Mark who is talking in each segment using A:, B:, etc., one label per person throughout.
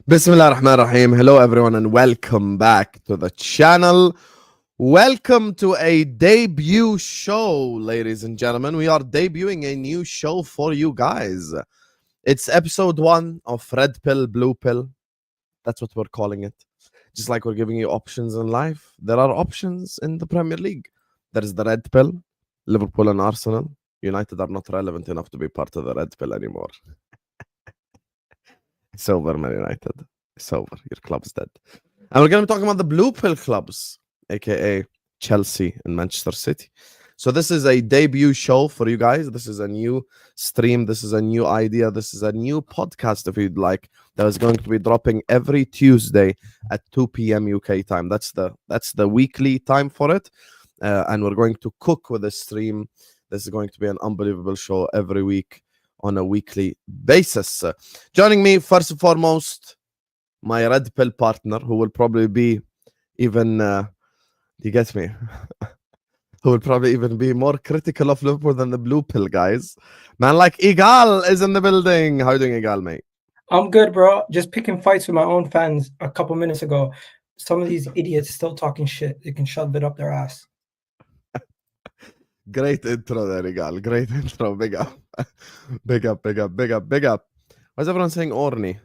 A: Bismillah ar-Rahman ar-Rahim. Hello, everyone, and welcome back to the channel. Welcome to a debut show, ladies and gentlemen. We are debuting a new show for you guys. It's episode 1 of Red Pill, Blue Pill. That's what we're calling it. Just like we're giving you options in life, there are options in the Premier League. There is the Red Pill, Liverpool and Arsenal. United are not relevant enough to be part of the Red Pill anymore. It's over, Man United. It's over. Your club's dead. And we're going to be talking about the Blue Pill clubs, aka Chelsea and Manchester City. So this is a debut show for you guys. This is a new stream. This is a new idea. This is a new podcast, if you'd like, that is going to be dropping every Tuesday at 2 p.m. UK time. That's the weekly time for it. And we're going to cook with the stream. This is going to be an unbelievable show every week on a weekly basis. Joining me, first and foremost, my Red Pill partner, who will probably be even, you get me? Who will probably even be more critical of Liverpool than the Blue Pill guys. Man like Egal is in the building. How you doing, Egal, mate?
B: I'm good, bro. Just picking fights with my own fans a couple minutes ago. Some of these idiots still talking shit. They can shove it up their ass.
A: Great intro there, Egal. Great intro. Big up. Big up, big up, big up, big up. Why is everyone saying Orny?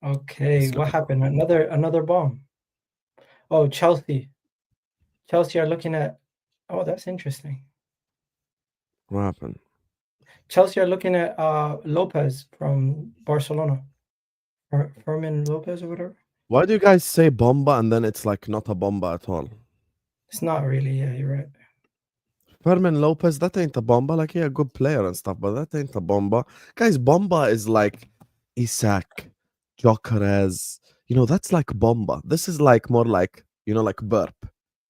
B: Okay, what happened? Another bomb. Oh, Chelsea. Chelsea are looking at... Oh, that's interesting.
A: What happened?
B: Chelsea are looking at Lopez from Barcelona. Fermin Lopez or whatever.
A: Why do you guys say bomba and then it's like not a bomba at all?
B: It's not really, yeah, you're right.
A: Fermin Lopez, that ain't a bomba. Like, yeah, a good player and stuff, but that ain't a bomba. Guys, bomba is like Isak, gyokeres. You know, that's like bomba. This is like more like, you know, like burp.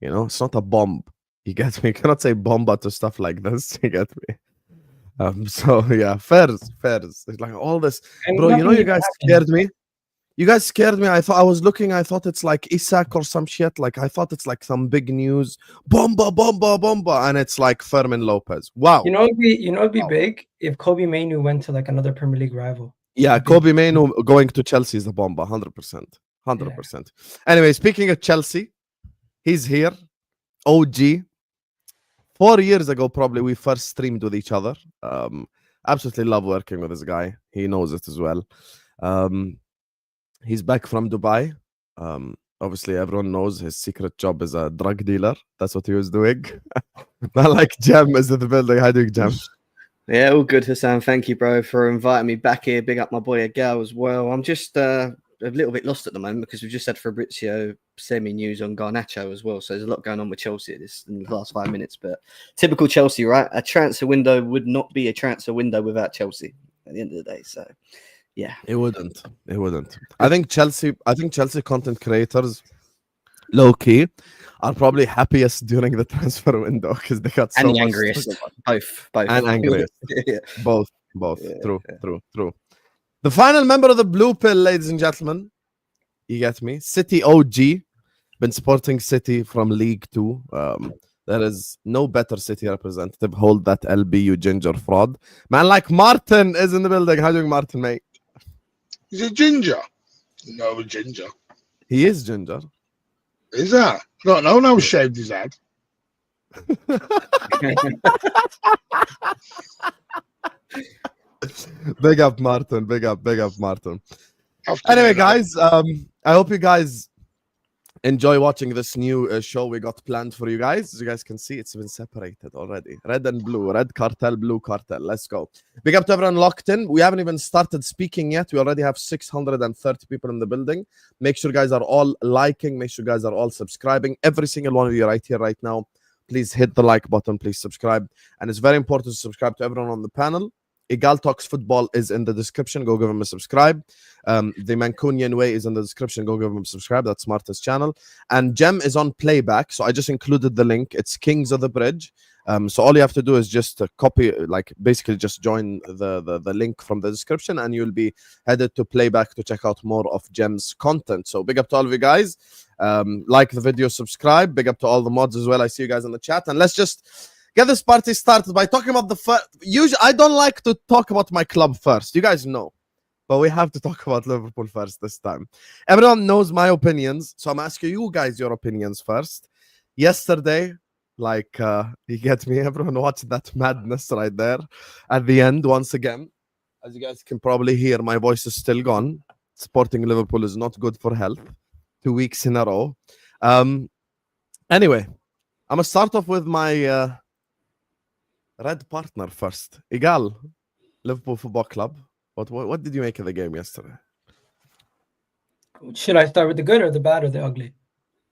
A: You know, it's not a bomb. You get me? You cannot say bomba to stuff like this. You get me? So yeah, fairs. It's like all this,
B: And
A: bro. You know, you guys
B: happened.
A: scared me. You guys scared me. I thought I was looking. I thought it's like Isak or some shit. Like I thought it's like some big news. Bomba, and it's like Fermin Lopez. Wow.
B: You know, it'd be big if Kobe Mainoo went to like another Premier League rival.
A: Yeah, Kobe Mainoo going to Chelsea is the bomba. 100%. 100%. Yeah. Anyway, speaking of Chelsea, he's here. OG. 4 years ago, probably we first streamed with each other. Absolutely love working with this guy. He knows it as well. He's back from Dubai. Obviously, everyone knows his secret job is a drug dealer. That's what he was doing. Not like Jem is in the building. How do you, Jem?
C: Yeah, all good, Hassan. Thank you, bro, for inviting me back here. Big up my boy Egal as well. I'm just a little bit lost at the moment because we've just had Fabrizio semi-news on Garnacho as well. So there's a lot going on with Chelsea in the last 5 minutes. But typical Chelsea, right? A transfer window would not be a transfer window without Chelsea at the end of the day. So yeah,
A: it wouldn't. I think Chelsea content creators, low key, are probably happiest during the transfer window because they got so
C: and the
A: much
C: angriest, both,
A: and angriest,
C: yeah.
A: both.
C: Yeah,
A: True. The final member of the Blue Pill, ladies and gentlemen, you get me. City OG, been supporting City from League 2. There is no better City representative. Hold that LB, you ginger fraud. Man like Martin is in the building. How are you doing, Martin, mate?
D: Is it ginger? No, ginger.
A: He is ginger.
D: Is that? No, no, shaved his head.
A: Big up, Martin. Big up, Martin. Anyway, guys, I hope you guys enjoy watching this new show we got planned for you guys. As you guys can see, it's been separated already. Red and blue. Red cartel, blue cartel. Let's go. Big up to everyone locked in. We haven't even started speaking yet. We already have 630 people in the building. Make sure you guys are all liking. Make sure you guys are all subscribing. Every single one of you right here, right now. Please hit the like button. Please subscribe. And it's very important to subscribe to everyone on the panel. Egal Talks Football is in the description. Go give him a subscribe. The Mancunian Way is in the description. Go give him a subscribe. That's Marta's channel. And Jem is on playback. So I just included the link. It's Kings of the Bridge. So all you have to do is just copy, like basically just join the link from the description and you'll be headed to playback to check out more of Jem's content. So big up to all of you guys. Like the video, subscribe. Big up to all the mods as well. I see you guys in the chat. And let's just get this party started by talking about the first. Usually, I don't like to talk about my club first. You guys know. but we have to talk about Liverpool first this time. Everyone knows my opinions, so I'm asking you guys your opinions first. Yesterday, you get me? Everyone watched that madness right there at the end once again. As you guys can probably hear, my voice is still gone. Supporting Liverpool is not good for health. 2 weeks in a row. Anyway, I'm going to start off with my red partner first. Egal, Liverpool Football Club. What did you make of the game yesterday?
B: Should I start with the good or the bad or the ugly?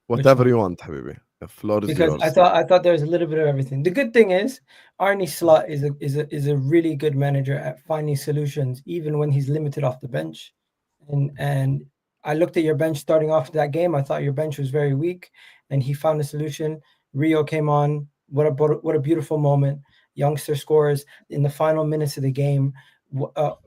A: Whatever you want, Habibi. The floor is
B: Because
A: yours.
B: I thought there was a little bit of everything. The good thing is Arne Slot is a really good manager at finding solutions, even when he's limited off the bench. And I looked at your bench starting off that game. I thought your bench was very weak, and he found a solution. Rio came on. What a beautiful moment. Youngster scores in the final minutes of the game,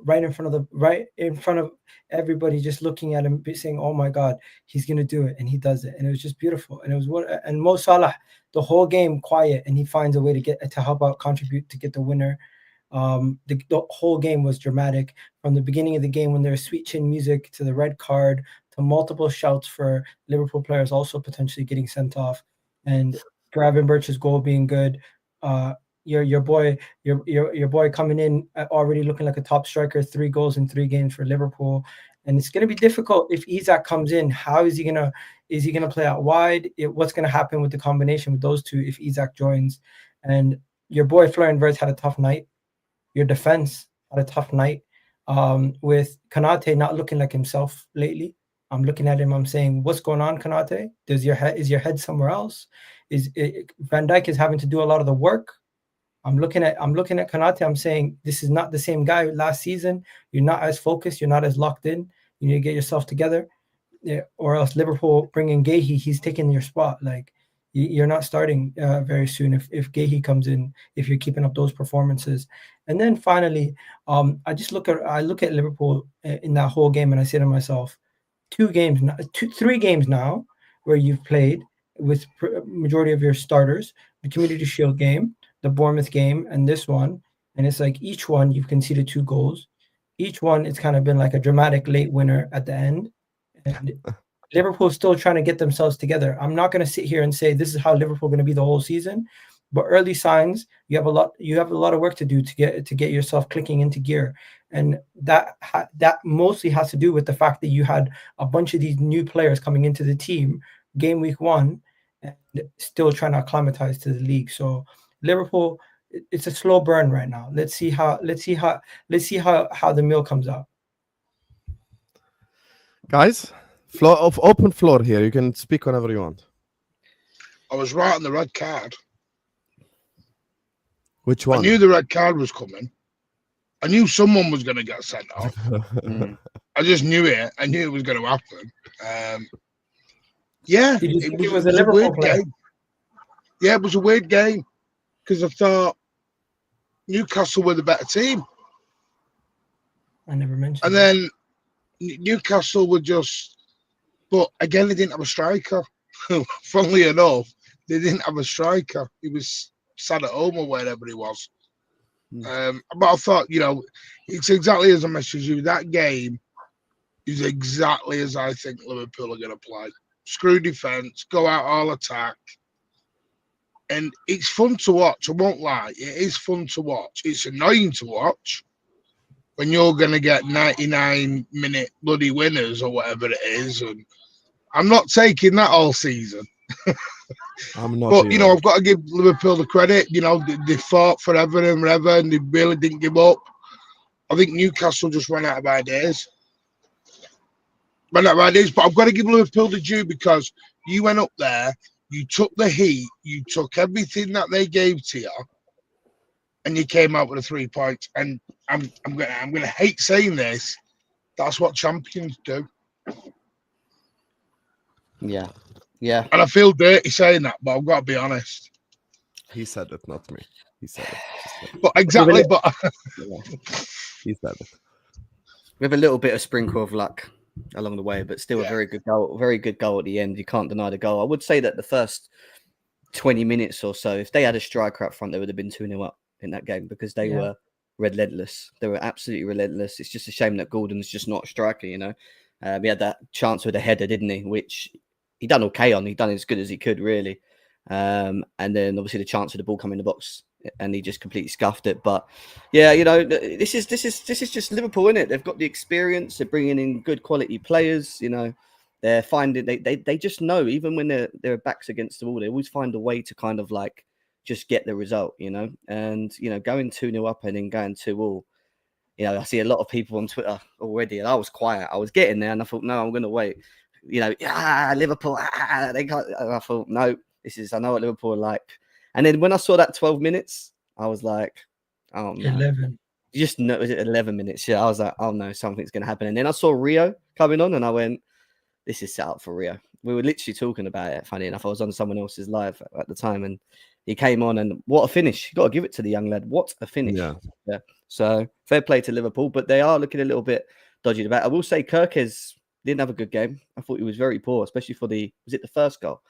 B: right in front of everybody, just looking at him, saying, "Oh my God, he's gonna do it," and he does it, and it was just beautiful. And it was and Mo Salah the whole game quiet, and he finds a way to help out, contribute to get the winner. The whole game was dramatic from the beginning of the game when there was sweet chin music to the red card to multiple shouts for Liverpool players also potentially getting sent off, and Gravenberch's goal being good. Your boy coming in already looking like a top striker, 3 goals in 3 games for Liverpool. And it's going to be difficult if Isak comes in. How is he gonna play out wide? What's going to happen with the combination with those two if Isak joins? And your boy Florian Wirtz had a tough night. Your defense had a tough night with Konate not looking like himself lately. I'm looking at him. I'm saying, "What's going on, Konate? Is your head somewhere else? Van Dijk is having to do a lot of the work?" I'm looking at Konate. I'm saying, this is not the same guy last season. You're not as focused. You're not as locked in. You need to get yourself together, or else Liverpool bringing Gahey. He's taking your spot. Like, you're not starting very soon if Gahey comes in, if you're keeping up those performances. And then finally, I look at Liverpool in that whole game, and I say to myself, 3 games now where you've played with majority of your starters, the Community Shield game, the Bournemouth game, and this one, and it's like each one you've conceded 2 goals. Each one it's kind of been like a dramatic late winner at the end. And Liverpool's still trying to get themselves together. I'm not going to sit here and say this is how Liverpool going to be the whole season, but early signs, you have a lot of work to do to get yourself clicking into gear. And that mostly has to do with the fact that you had a bunch of these new players coming into the team game week 1 and still trying to acclimatize to the league. So Liverpool, it's a slow burn right now. Let's see how the meal comes out.
A: Guys, open floor here. You can speak whenever you want.
D: I was right on the red card.
A: Which one?
D: I knew the red card was coming. I knew someone was going to get sent off. I just knew it. I knew it was going to happen. Yeah,
B: it was a weird game.
D: Yeah, it was a weird game because I thought Newcastle were the better team.
B: I never mentioned.
D: And then Newcastle were just, but again, they didn't have a striker. Funnily enough, they didn't have a striker. He was sat at home or wherever he was. But I thought, it's exactly as I messaged you. That game is exactly as I think Liverpool are going to play. Screw defence, go out all attack. And it's fun to watch. I won't lie. It is fun to watch. It's annoying to watch when you're going to get 99-minute bloody winners or whatever it is. And I'm not taking that all season.
A: I'm not.
D: But, I've got to give Liverpool the credit. They fought forever and ever, and they really didn't give up. I think Newcastle just ran out of ideas. But I've got to give Liverpool the due because you went up there, you took the heat, you took everything that they gave to you, and you came out with a 3 points. And I'm gonna hate saying this. That's what champions do.
C: Yeah. Yeah.
D: And I feel dirty saying that, but I've got to be honest.
A: He said it, not me. He said it.
D: But exactly, but
A: he said it.
C: With a little bit of sprinkle of luck along the way, but still a very good goal at the end. You can't deny the goal. I would say that the first 20 minutes or so, if they had a striker up front, they would have been 2-0 up in that game because they were relentless. They were absolutely relentless. It's just a shame that Gordon's just not a striker, you know. He had that chance with a header, didn't he? Which he done okay on. He done as good as he could, really. And then obviously the chance of the ball coming in the box, and he just completely scuffed it. But yeah, you know, this is just Liverpool, isn't it? They've got the experience. They're bringing in good quality players. You know, they're finding they just know, even when their backs against the wall, they always find a way to kind of like just get the result. You know, and you know, going 2-0 up and then going 2-2. You know, I see a lot of people on Twitter already, and I was quiet. I was getting there, and I thought, no, I'm going to wait. You know, Liverpool, they can't. And I thought, no, I know what Liverpool are like. And then when I saw that 12 minutes, I was like, oh no.
B: 11.
C: You just know, was it 11 minutes? Yeah, I was like, oh no, something's going to happen. And then I saw Rio coming on, and I went, this is set up for Rio. We were literally talking about it. Funny enough, I was on someone else's live at the time, and he came on, and what a finish. You got to give it to the young lad. What a finish. Yeah. So fair play to Liverpool, but they are looking a little bit dodgy about. I will say Gyokeres didn't have a good game. I thought he was very poor, especially for the first goal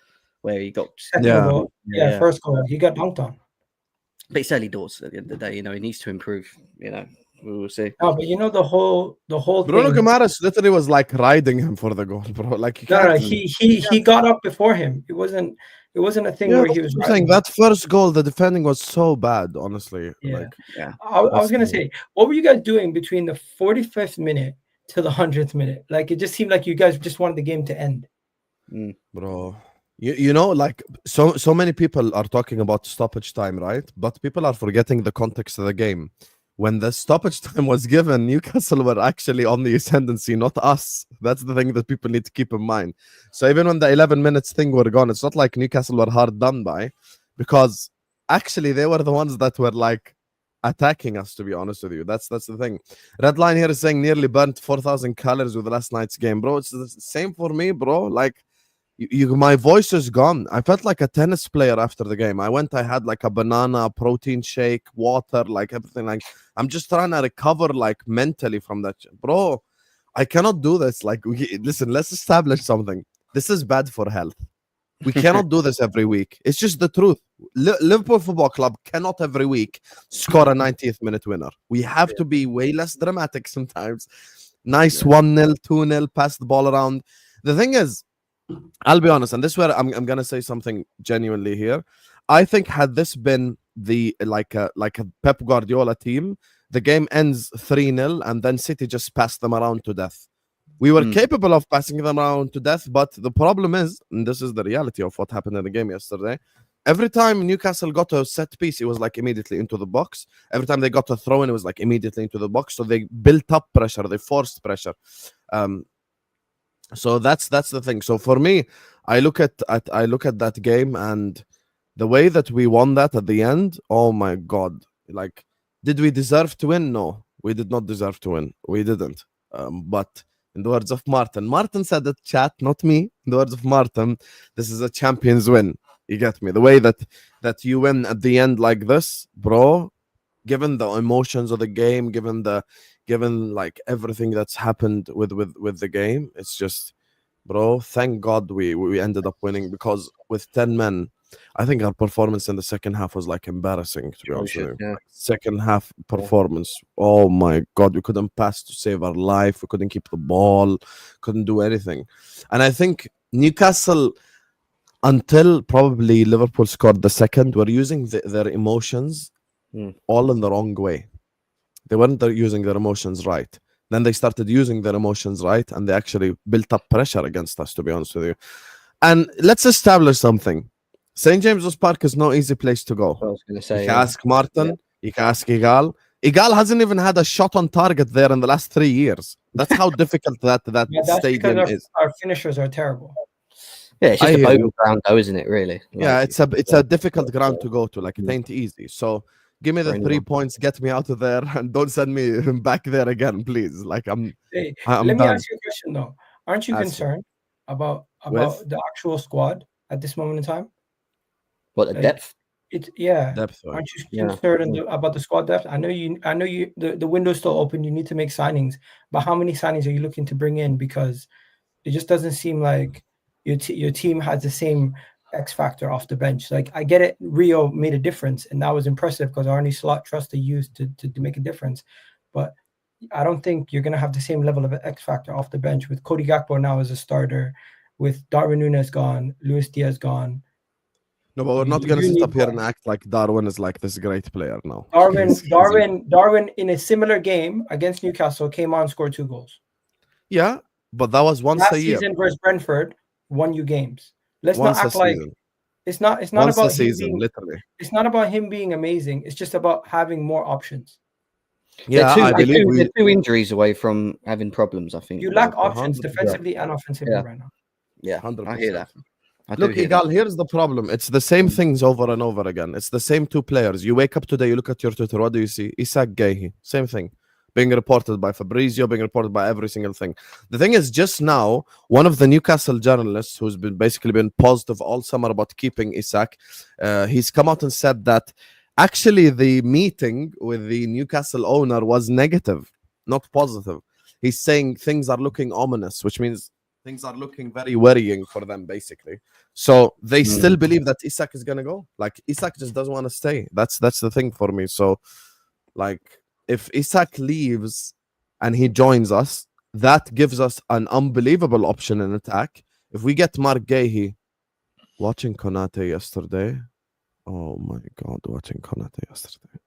C: where he got
B: Goal. Yeah, first goal. He got dunked on.
C: But it's early doors at the end of the day, you know, he needs to improve, you know. We will see.
B: No, but you know the whole
A: Bruno Guimaraes literally was like riding him for the goal, bro. Like
B: he got up before him. It wasn't a thing where he was
A: saying that first goal, the defending was so bad, honestly.
B: Yeah. I was gonna say, what were you guys doing between the 45th minute to the 100th minute? Like, it just seemed like you guys just wanted the game to end.
A: Bro. You know, like so many people are talking about stoppage time, right? But people are forgetting the context of the game. When the stoppage time was given, Newcastle were actually on the ascendancy, not us. That's the thing that people need to keep in mind. So even when the 11 minutes thing were gone, it's not like Newcastle were hard done by, because actually they were the ones that were like attacking us, to be honest with you. That's the thing. Red Line here is saying nearly burnt 4,000 calories with last night's game, bro. It's the same for me, bro. Like, my voice is gone. I felt like a tennis player after the game. I had like a banana, protein shake, water, like everything. Like, I'm just trying to recover like mentally from that, bro. I cannot do this. Like, listen, let's establish something. This is bad for health. We cannot do this every week. It's just the truth. Liverpool Football Club cannot every week score a 90th minute winner. We have to be way less dramatic sometimes. Nice 1-0, 2-0, pass the ball around. The thing is, I'll be honest, and this is where I'm gonna say something genuinely here. I think had this been the like a Pep Guardiola team, the game ends 3-0, and then City just passed them around to death. We were capable of passing them around to death, but the problem is, and this is the reality of what happened in the game yesterday, every time Newcastle got a set piece, it was like immediately into the box. Every time they got a throw in, it was like immediately into the box. So they built up pressure, they forced pressure. So that's the thing. So for me, I look at that game, and the way that we won that at the end, oh my god. Like, did we deserve to win? No, we did not deserve to win. We didn't. But in the words of Martin said that, chat, not me. In the words of Martin, this is a champion's win. You get me? The way that you win at the end like this, bro, given the emotions of the game, given like everything that's happened with the game, it's just, bro, thank God we ended up winning, because with 10 men, I think our performance in the second half was like embarrassing, to be honest with you.
C: Yeah.
A: Second half performance, oh my God, we couldn't pass to save our life, we couldn't keep the ball, couldn't do anything. And I think Newcastle, until probably Liverpool scored the second, were using their emotions all in the wrong way. They weren't using their emotions right. Then they started using their emotions right, and they actually built up pressure against us, to be honest with you. And let's establish something. St. James's Park is no easy place to go.
C: I was going to say,
A: you can ask Martin, you can ask Egal. Egal hasn't even had a shot on target there in the last 3 years. That's how difficult that stadium is.
B: Our finishers are terrible.
C: Yeah, it's just a boat ground, though, isn't it? Really? Like,
A: yeah, it's a difficult ground to go to. Like, it ain't easy. So give me the 3 points, get me out of there, and don't send me back there again, please. Like, I'm
B: let me
A: done.
B: ask you a question though. Aren't you concerned about the actual squad at this moment in time?
C: What, the depth?
B: Depth. Aren't you concerned about the squad depth? I know you. The window's still open. You need to make signings, but how many signings are you looking to bring in? Because it just doesn't seem like your team has the same X factor off the bench. Like I get it, Rio made a difference, and that was impressive because Arnie Slot trusted you to make a difference. But I don't think you're gonna have the same level of X factor off the bench with Cody Gakpo now as a starter, with Darwin Núñez gone, Luis Diaz gone.
A: No, but we're not
B: You
A: gonna
B: do
A: sit
B: need
A: up here
B: more.
A: and act like Darwin is like this great player now.
B: Darwin in a similar game against Newcastle came on, scored 2 goals.
A: Yeah, but that was once
B: Last
A: a year.
B: season versus Brentford, won you games. Let's
A: Once
B: not
A: a
B: act like
A: season.
B: it's not
A: Once a
B: about him
A: season,
B: being,
A: literally.
B: it's not about him being amazing. It's just about having more options.
A: Yeah, I believe
C: they're 2 injuries away from having problems. I think
B: You lack
A: Liverpool,
B: options
A: 100%.
B: defensively and offensively
C: Yeah.
B: right now.
C: Yeah,
A: 100%.
C: I hear that. I do
A: Look,
C: hear
A: Egal,
C: that.
A: here's the problem. It's the same things over and over again. It's the same 2 players. You wake up today, you look at your Twitter, what do you see? Isak, Guehi. Same thing. Being reported by Fabrizio, being reported by every single thing. The thing is, just now, one of the Newcastle journalists who's been basically been positive all summer about keeping Isak, he's come out and said that actually the meeting with the Newcastle owner was negative, not positive. He's saying things are looking ominous, which means things are looking very worrying for them, basically. So they still believe that Isak is gonna go. Like Isak just doesn't want to stay. That's the thing for me. So, like, if Isak leaves and he joins us, that gives us an unbelievable option in attack. If we get Mark Guehi, watching Konate yesterday, oh my god, watching Konate yesterday.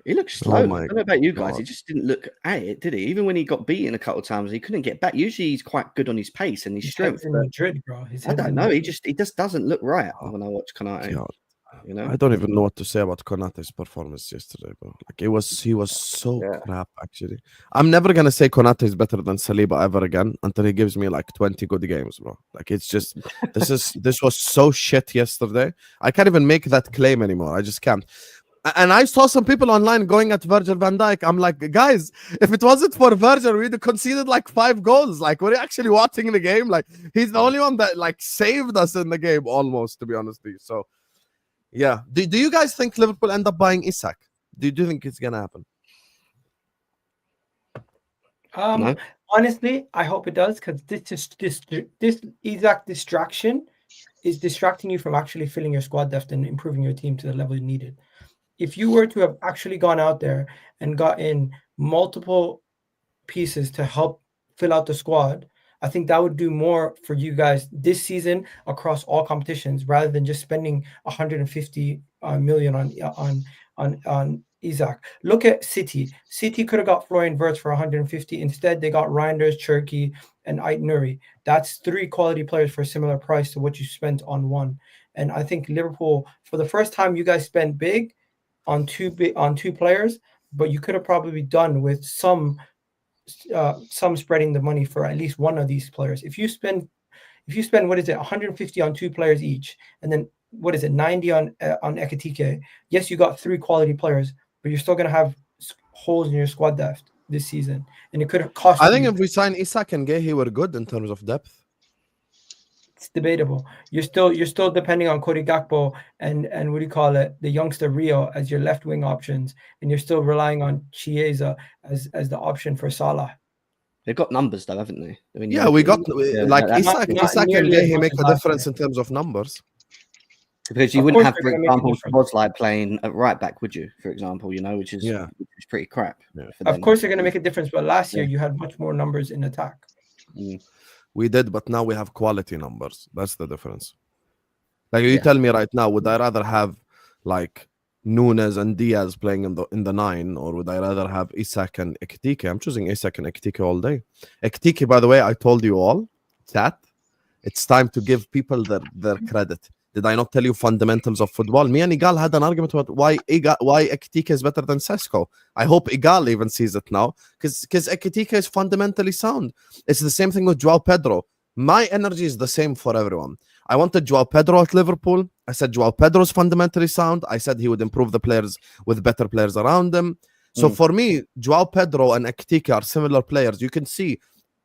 C: He looked slow. I
A: my
C: don't know about you guys.
A: God.
C: He just didn't look at it, did he? Even when he got beaten a couple of times, he couldn't get back. Usually, he's quite good on his pace and his strength.
B: He's in Madrid, bro.
C: I don't know. He just doesn't look right when I watch Konate.
A: God.
C: You know,
A: I don't even know what to say about Konate's performance yesterday, bro. Like he was so crap. Actually, I'm never gonna say Konate is better than Saliba ever again until he gives me like 20 good games, bro. Like it's just this was so shit yesterday. I can't even make that claim anymore. I just can't. And I saw some people online going at Virgil van Dijk. I'm like, guys, if it wasn't for Virgil, we'd have conceded like 5 goals. Like, we're actually watching the game. Like, he's the only one that like saved us in the game, almost, to be honest with you. So, yeah. Do you guys think Liverpool end up buying Isak? Do you think it's gonna happen?
C: No.
B: Honestly, I hope it does, because this Isak distraction is distracting you from actually filling your squad depth and improving your team to the level you needed. If you were to have actually gone out there and got in multiple pieces to help fill out the squad, I think that would do more for you guys this season across all competitions, rather than just spending 150 million on Isak. Look at City. City could have got Florian Wirtz for 150. Instead, they got Reinders, Cherki, and Ait Nuri. That's 3 quality players for a similar price to what you spent on one. And I think Liverpool, for the first time, you guys spent big on two players, but you could have probably done with some spreading the money for at least one of these players. If you spend what is it, 150 on 2 players each, and then what is it, 90 on Ekitike? Yes, you got 3 quality players, but you're still gonna have holes in your squad depth this season, and it could have cost.
A: I think if we sign Isak and Guehi, we're good in terms of depth.
B: It's debatable. You're still depending on Cody Gakpo and what do you call it, the youngster Rio as your left wing options, and you're still relying on Chiesa as the option for Salah.
C: They've got numbers though, haven't they? I mean,
A: Yeah, we got like
B: not
A: Isak and
B: nearly as
A: Guehi
B: much
A: make
B: as
A: a
B: last
A: difference
B: year.
A: in terms of numbers.
C: Because you
B: Of
C: wouldn't
B: course
C: have,
B: they're
C: for
B: gonna make a
C: example,
B: difference.
C: Bosley playing at right back, would you? For example, you know, which is pretty crap.
A: Yeah.
C: For them.
B: Of course they're going to make a difference, but last year
C: Yeah.
B: you had much more numbers in attack.
A: We did, but now we have quality numbers. That's the difference. Like you tell me right now, would I rather have like Núñez and Diaz playing in the 9, or would I rather have Isak and Ekitike? I'm choosing Isak and Ekitike all day. Ekitike, by the way, I told you all, chat, it's time to give people their credit. Did I not tell you fundamentals of football? Me and Egal had an argument about why Ekitike is better than Sesko. I hope Egal even sees it now, because Ekitike is fundamentally sound. It's the same thing with João Pedro. My energy is the same for everyone. I wanted João Pedro at Liverpool. I said João Pedro is fundamentally sound. I said he would improve the players with better players around him. So for me, João Pedro and Ekitike are similar players. You can see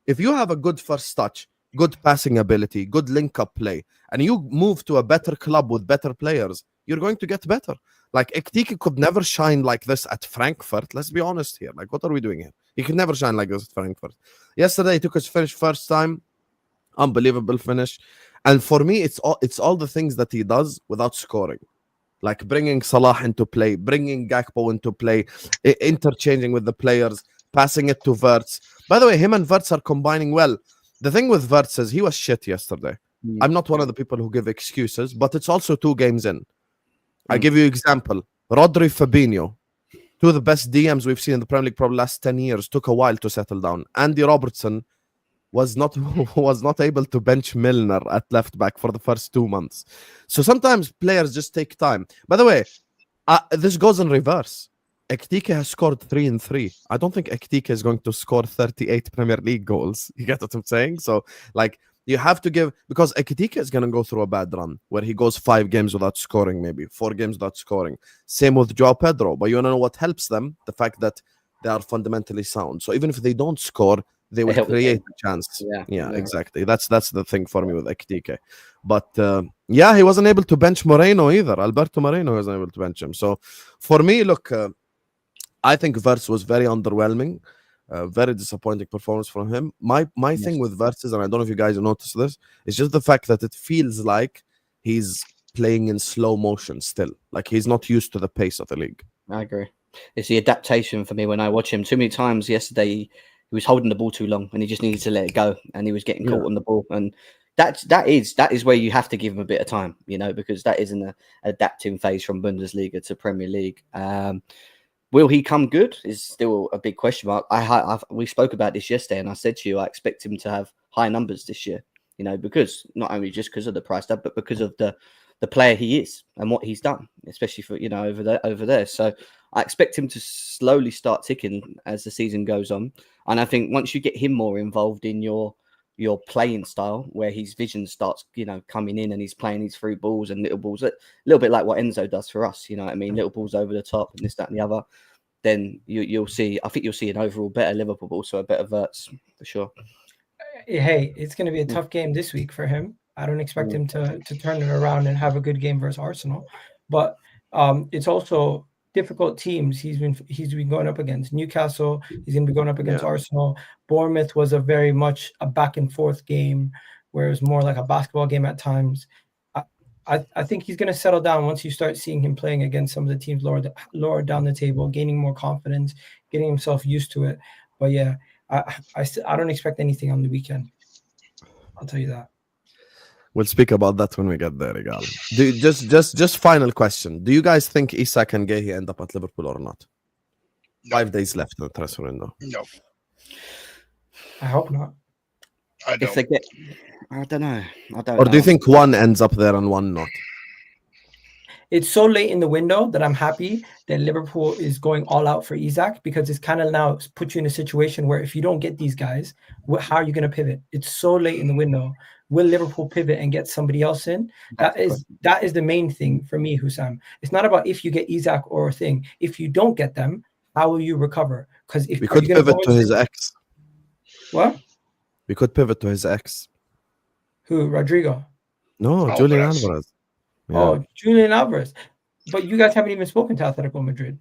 A: if you have a good first touch, good passing ability, good link-up play, and you move to a better club with better players, you're going to get better. Like, Ekitike could never shine like this at Frankfurt. Let's be honest here. Like, what are we doing here? He could never shine like this at Frankfurt. Yesterday, he took his finish first time. Unbelievable finish. And for me, it's all the things that he does without scoring. Like bringing Salah into play, bringing Gakpo into play, interchanging with the players, passing it to Wirtz. By the way, him and Wirtz are combining well. The thing with Wirtz is he was shit yesterday. I'm not one of the people who give excuses, but it's also 2 games in. I give you example. Rodri, Fabinho, 2 of the best DMs we've seen in the Premier League probably last 10 years, took a while to settle down. Andy Robertson was not able to bench Milner at left back for the first 2 months. So sometimes players just take time. By the way, this goes in reverse. Ekitike has scored 3 in 3. I don't think Ekitike is going to score 38 Premier League goals. You get what I'm saying? So, like, you have to give, because Ekitike is going to go through a bad run where he goes 5 games without scoring, maybe 4 games without scoring. Same with João Pedro. But you want to know what helps them? The fact that they are fundamentally sound. So even if they don't score, they will create a chance. Yeah, exactly. That's the thing for me with Ekitike. But yeah, he wasn't able to bench Moreno either. Alberto Moreno wasn't able to bench him. So for me, look, I think Wirtz was very underwhelming. Very disappointing performance from him. My thing with Wirtz is, and I don't know if you guys noticed this, it's just the fact that it feels like he's playing in slow motion still. Like he's not used to the pace of the league.
C: I agree. It's the adaptation for me when I watch him. Too many times yesterday, he was holding the ball too long and he just needed to let it go, and he was getting caught on the ball. And that is where you have to give him a bit of time, you know, because that is an adapting phase from Bundesliga to Premier League. Will he come good is still a big question mark. We spoke about this yesterday, and I said to you, I expect him to have high numbers this year, you know, because not only just because of the price tag, but because of the player he is and what he's done, especially for, you know, over there. So I expect him to slowly start ticking as the season goes on. And I think once you get him more involved in your playing style, where his vision starts, you know, coming in and he's playing these through balls and little balls, a little bit like what Enzo does for us, you know what I mean? Little balls over the top and this, that, and the other. Then you'll see, I think you'll see an overall better Liverpool, but also a better Wirtz for sure.
B: Hey, it's going to be a tough game this week for him. I don't expect him to turn it around and have a good game versus Arsenal, but it's also difficult teams he's been going up against. Newcastle, he's going to be going up against Arsenal. Bournemouth was a very much a back and forth game, where it was more like a basketball game at times. I think he's going to settle down once you start seeing him playing against some of the teams lower down the table, gaining more confidence, getting himself used to it. But yeah, I don't expect anything on the weekend. I'll tell you that.
A: We'll speak about that when we get there, Egal. Just final question. Do you guys think Isak and Gueye end up at Liverpool or not? No. 5 days left in the transfer window.
D: No.
B: I hope not.
D: I don't.
C: If they get, I don't know.
A: Or do you think one ends up there and one not?
B: It's so late in the window that I'm happy that Liverpool is going all out for Isak, because it's kind of now put you in a situation where if you don't get these guys, how are you going to pivot? It's so late in the window. Will Liverpool pivot and get somebody else in? That is the main thing for me, Hussam. It's not about if you get Isak or a thing. If you don't get them, how will you recover? Because if
A: we could pivot to his ex.
B: What?
A: We could pivot to his ex.
B: Who? Rodrygo?
A: No, Julian Alvarez.
B: Yeah. Oh, Julian Alvarez. But you guys haven't even spoken to Atletico Madrid.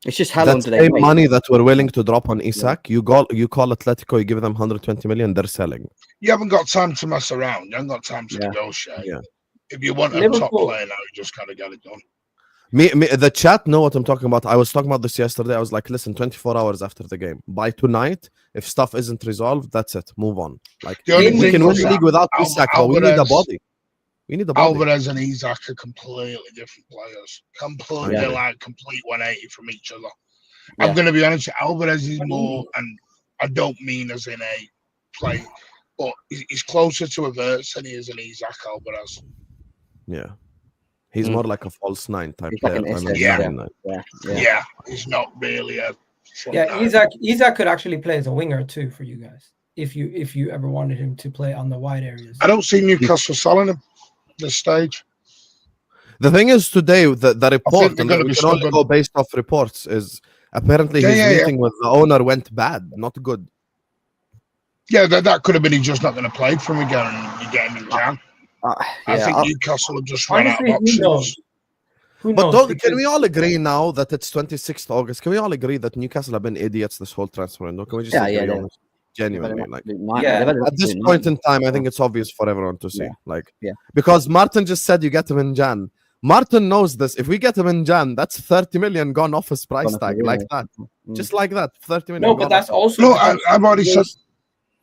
C: It's just how long do they
A: wait? Money that we're willing to drop on Isak. You call Atletico, you give them 120 million, they're selling.
D: You haven't got time to mess around. You haven't got time to negotiate. Yeah. If you want a top player now, you just kind of get it done.
A: The chat know what I'm talking about. I was talking about this yesterday. I was like, listen, 24 hours after the game. By tonight, if stuff isn't resolved, that's it. Move on. Like, we can win the league without Isak, but we need a body. We need a body.
D: Alvarez and Isak are completely different players. Complete 180 from each other. Yeah. I'm going to be honest, Alvarez is more, and I don't mean as in a play, but he's closer to a Wirtz than he is an Isak Alvarez.
A: Yeah. He's more like a false 9 type
C: player.
D: Yeah, he's not really a.
B: Isak could actually play as a winger too for you guys if you ever wanted him to play on the wide areas.
D: I don't see Newcastle selling him this stage.
A: The thing is, today the report, and we can only go based off reports, is apparently his meeting with the owner went bad, not good.
D: Yeah, that could have been he's just not going to play for him again, and you get him in Jan. I think Newcastle have just run out of options.
B: Who knows?
A: But can we all agree now that it's 26th August? Can we all agree that Newcastle have been idiots this whole transfer window? Can we just Genuinely, like
B: Yeah.
A: at this point in time, I think it's obvious for everyone to see.
C: Yeah.
A: Because Martin just said you get him in Jan. Martin knows this. If we get him in Jan, that's 30 million gone off his price tag, like that. Just like that, 30 million.
B: No, but that's also
D: No, I've already said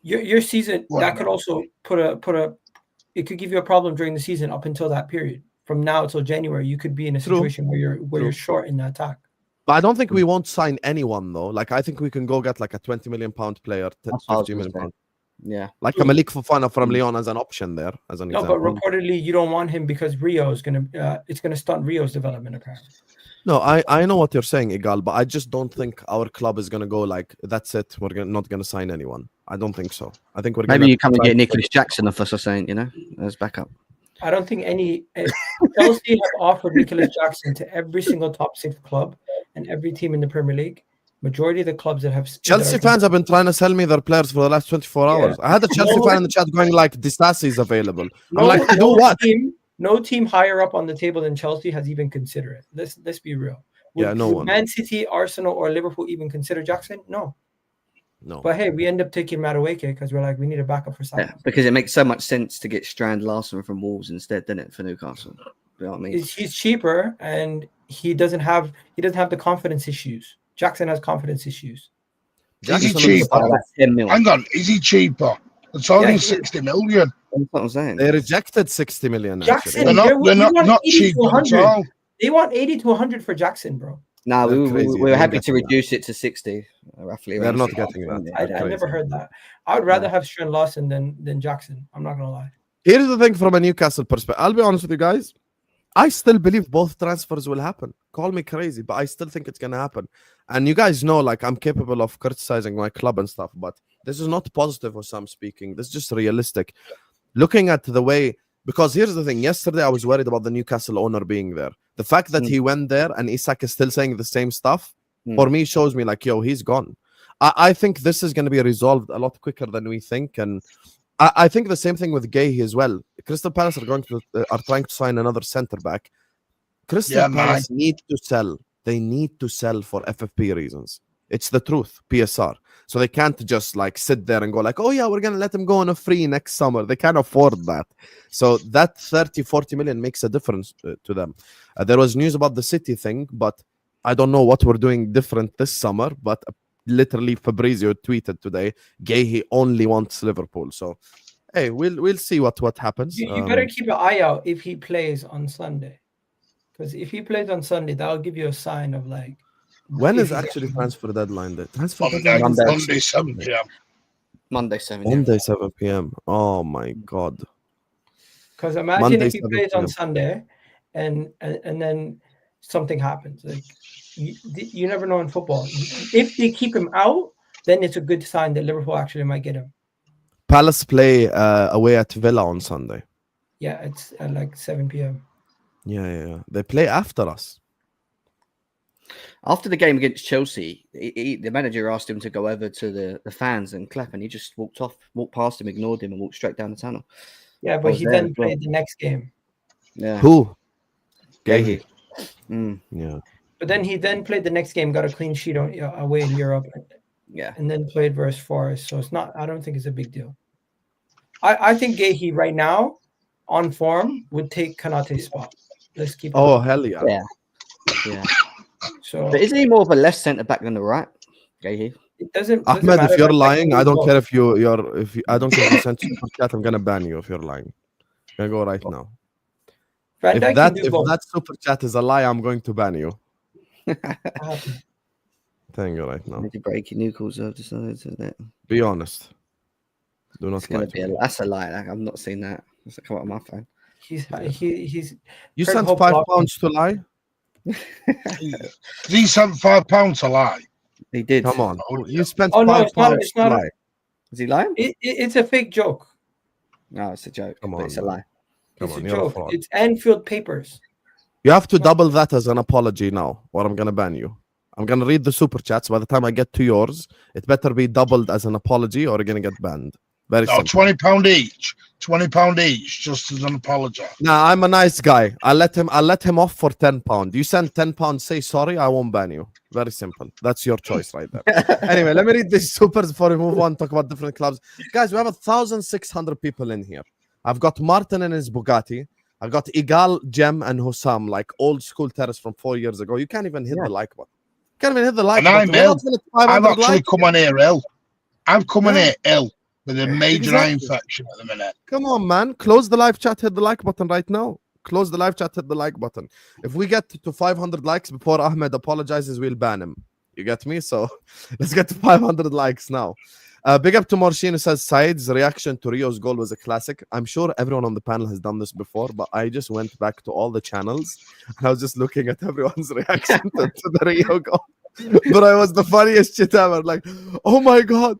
B: your season.
D: What
B: That could also put a. It could give you a problem during the season up until that period. From now till January, you could be in a situation where you're short in the attack.
A: But I don't think we won't sign anyone though. Like I think we can go get like a 20 million pound player, 50 million pound.
C: Yeah,
A: like a Malik Fofana from Lyon as an option there, as an example.
B: But reportedly you don't want him because Rio is gonna it's gonna stunt Rio's development apparently.
A: No, I know what you're saying, Egal, but I just don't think our club is gonna go like that's it. We're not gonna sign anyone. I don't think so. I think we're
C: maybe you come and get Nicholas Jackson off us or saying, as backup.
B: I don't think any Chelsea have offered Nicholas Jackson to every single top 6 club and every team in the Premier League. Majority of the clubs that have
A: Chelsea fans have been trying to sell me their players for the last 24 hours. I had a Chelsea fan in the chat going like, Disasi is available. I'm like, to do what?
B: No team higher up on the table than Chelsea has even considered it. Let's be real. Would Man City, Arsenal, or Liverpool even consider Jackson? No. But hey, we end up taking Madueke because we're like, we need a backup for Saga.
C: Yeah, because it makes so much sense to get Strand Larson from Wolves instead, doesn't it, for Newcastle? You know what I mean?
B: He's cheaper and he doesn't have the confidence issues. Jackson has confidence issues.
D: Is he cheaper? Hang on, is he cheaper? It's only 60 million.
C: That's what I'm saying.
A: They rejected 60 million.
B: Jackson,
D: they're not cheap at all.
B: They want 80 to 100 for Jackson, bro.
C: No, we were happy to reduce it to 60, roughly.
A: They're not getting that.
B: I never heard that. I would rather have Strand Larson than Jackson. I'm not gonna lie.
A: Here's the thing from a Newcastle perspective. I'll be honest with you guys. I still believe both transfers will happen. Call me crazy, but I still think it's gonna happen. And you guys know, like, I'm capable of criticizing my club and stuff, but this is not positive or some speaking. This is just realistic. Looking at the way, because here's the thing. Yesterday, I was worried about the Newcastle owner being there. The fact that he went there and Isak is still saying the same stuff, for me, shows me like, yo, he's gone. I think this is going to be resolved a lot quicker than we think. And I think the same thing with Gay as well. Crystal Palace are trying to sign another centre back. Crystal Palace need to sell. They need to sell for FFP reasons. It's the truth, PSR. So they can't just like sit there and go like, oh yeah, we're going to let him go on a free next summer. They can't afford that. So that 30, 40 million makes a difference to them. There was news about the City thing, but I don't know what we're doing different this summer. But literally Fabrizio tweeted today, he only wants Liverpool. So, hey, we'll see what happens.
B: You better keep an eye out if he plays on Sunday. Because if he plays on Sunday, that'll give you a sign of like,
A: when is actually transfer deadline?
D: Monday 7 p.m.
C: Monday 7
A: p.m. Oh my god!
B: Because imagine if he plays on Sunday, and then something happens. Like you never know in football. If they keep him out, then it's a good sign that Liverpool actually might get him.
A: Palace play away at Villa on Sunday.
B: Yeah, it's at like 7 p.m.
A: Yeah. They play after us.
C: After the game against Chelsea, the manager asked him to go over to the fans and clap, and he just walked past him, ignored him, and walked straight down the tunnel.
B: Yeah, but he then played the next game.
C: Yeah.
A: Who?
C: Gay.
A: Yeah.
B: But then he played the next game, got a clean sheet away in Europe.
C: Yeah.
B: And then played versus Forest. So it's not. I don't think it's a big deal. I think Gay right now, on form, would take Konate's spot. Let's keep.
A: Oh hell yeah.
C: Yeah.
B: So,
C: but isn't he more of a left centre back than the right? It
B: doesn't.
A: Ahmed, if you're lying, I don't care if I don't care if you send super chat. I'm gonna ban you if you're lying. I'm gonna go right now. If that super chat is a lie, I'm going to ban you. Telling you right now.
C: Breaking news have decided to
A: be honest. Do not lie.
C: That's a lie. I'm not seeing that. It's come out of my phone.
B: He's.
A: You sent £5 to lie.
D: He sent £5 to lie.
C: He did.
A: Come on. You spent
B: £5
A: to lie.
C: Is he lying?
B: It's a fake joke.
C: No, it's a joke.
A: Come on,
C: it's a lie.
B: It's a joke. It's Anfield papers.
A: You have to double that as an apology now, or I'm gonna ban you. I'm gonna read the super chats. By the time I get to yours, it better be doubled as an apology, or you're gonna get banned. Very
D: No,
A: simple.
D: £20 each. £20 each, just as an apology.
A: Nah, I'm a nice guy. I'll let him off for £10. You send £10, say sorry, I won't ban you. Very simple. That's your choice right there. Anyway, let me read these supers before we move on, talk about different clubs. Guys, we have 1,600 people in here. I've got Martin and his Bugatti. I've got Egal, Jem, and Hussam, like old school terrorists from 4 years ago. You can't even hit the like button. Can't even hit the like
D: And
A: button.
D: I'm ill. I've actually come on here ill. I'm coming here ill with a major eye infection at the minute.
A: Come on, man. Close the live chat, hit the like button right now. Close the live chat, hit the like button. If we get to 500 likes before Ahmed apologizes, we'll ban him. You get me? So let's get to 500 likes now. Big up to Morshin, who says Said's reaction to Rio's goal was a classic. I'm sure everyone on the panel has done this before, but I just went back to all the channels and I was just looking at everyone's reaction to the Rio goal. But I was the funniest shit ever. Like, oh my god,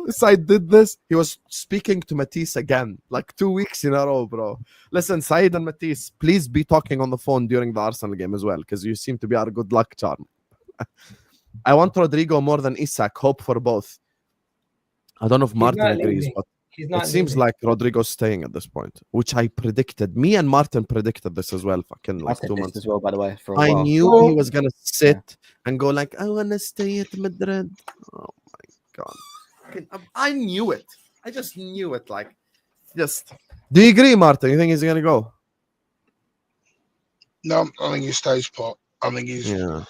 A: Said did this. He was speaking to Matisse again, like 2 weeks in a row, bro. Listen, Said and Matisse, please be talking on the phone during the Arsenal game as well, because you seem to be our good luck charm. I want Rodrygo more than Isak. Hope for both. I don't know if Martin agrees, but it seems like Rodrygo's staying at this point, which I predicted. Me and Martin predicted this as well. Fucking like 2 months
C: as well, by the way. For a
A: I
C: while.
A: knew he was gonna sit and go like, I wanna stay at Madrid. Oh my god! I knew it. I just knew it. Like, just. Do you agree, Martin? You think he's gonna go?
D: No, I think he stays put. I think he's.
A: Yeah.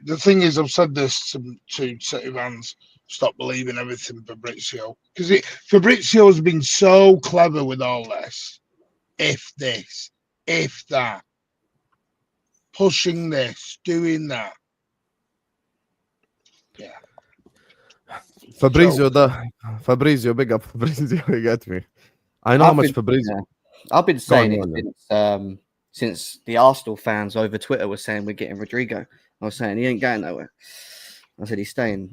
D: The thing is, I've said this to City fans. Stop believing everything Fabrizio, because Fabrizio has been so clever with all this. If this, if that, pushing this, doing that. Yeah.
A: Fabrizio, big up Fabrizio. You get me? I know how much Fabrizio.
C: Yeah. I've been saying it since the Arsenal fans over Twitter were saying we're getting Rodrygo. I was saying he ain't going nowhere. I said he's staying.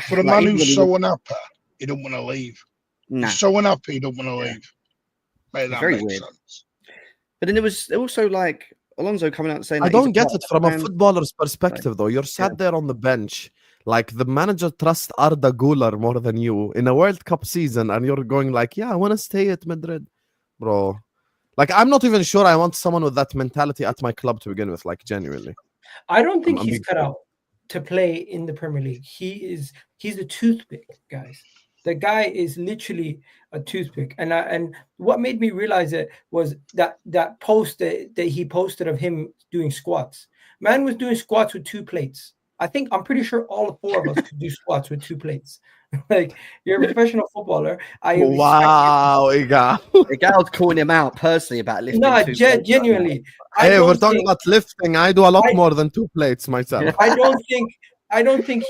D: For a man who's so unhappy, he don't want to leave.
C: Nah.
D: He's so unhappy, he don't want to leave. Mate, that
C: very
D: makes
C: weird.
D: sense.
C: But then there was also like Alonso coming out saying,
A: I don't get it from a footballer's perspective, though. You're sat there on the bench, like the manager trusts Arda Güler more than you in a World Cup season, and you're going like, yeah, I want to stay at Madrid, bro. Like, I'm not even sure I want someone with that mentality at my club to begin with, like, genuinely.
B: I don't think he's cut out to play in the Premier League. He's a toothpick, guys. The guy is literally a toothpick. And what made me realize it was that post that he posted of him doing squats. Man was doing squats with 2 plates. I'm pretty sure all 4 of us could do squats with 2 plates. Like, you're a professional footballer.
A: Wow, Egal.
C: Egal's calling him out personally about lifting.
B: No, genuinely.
A: Hey, we're talking about lifting. I do a lot more than 2 plates myself.
B: I don't think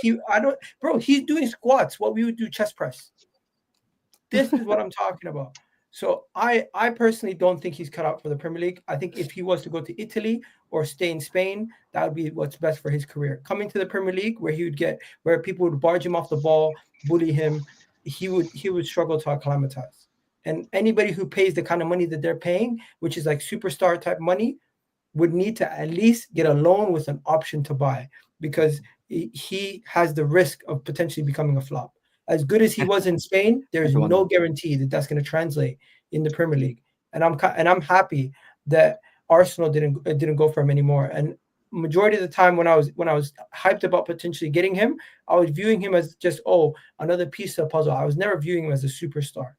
B: bro, he's doing squats what we would do chest press. This is what I'm talking about. So I personally don't think he's cut out for the Premier League. I think if he was to go to Italy or stay in Spain, that would be what's best for his career. Coming to the Premier League where people would barge him off the ball, bully him, he would struggle to acclimatize. And anybody who pays the kind of money that they're paying, which is like superstar type money, would need to at least get a loan with an option to buy, because he has the risk of potentially becoming a flop. As good as he was in Spain, there's no guarantee that that's going to translate in the Premier League. And I'm happy that Arsenal didn't go for him anymore. And majority of the time when I was hyped about potentially getting him, I was viewing him as just another piece of the puzzle. I was never viewing him as a superstar.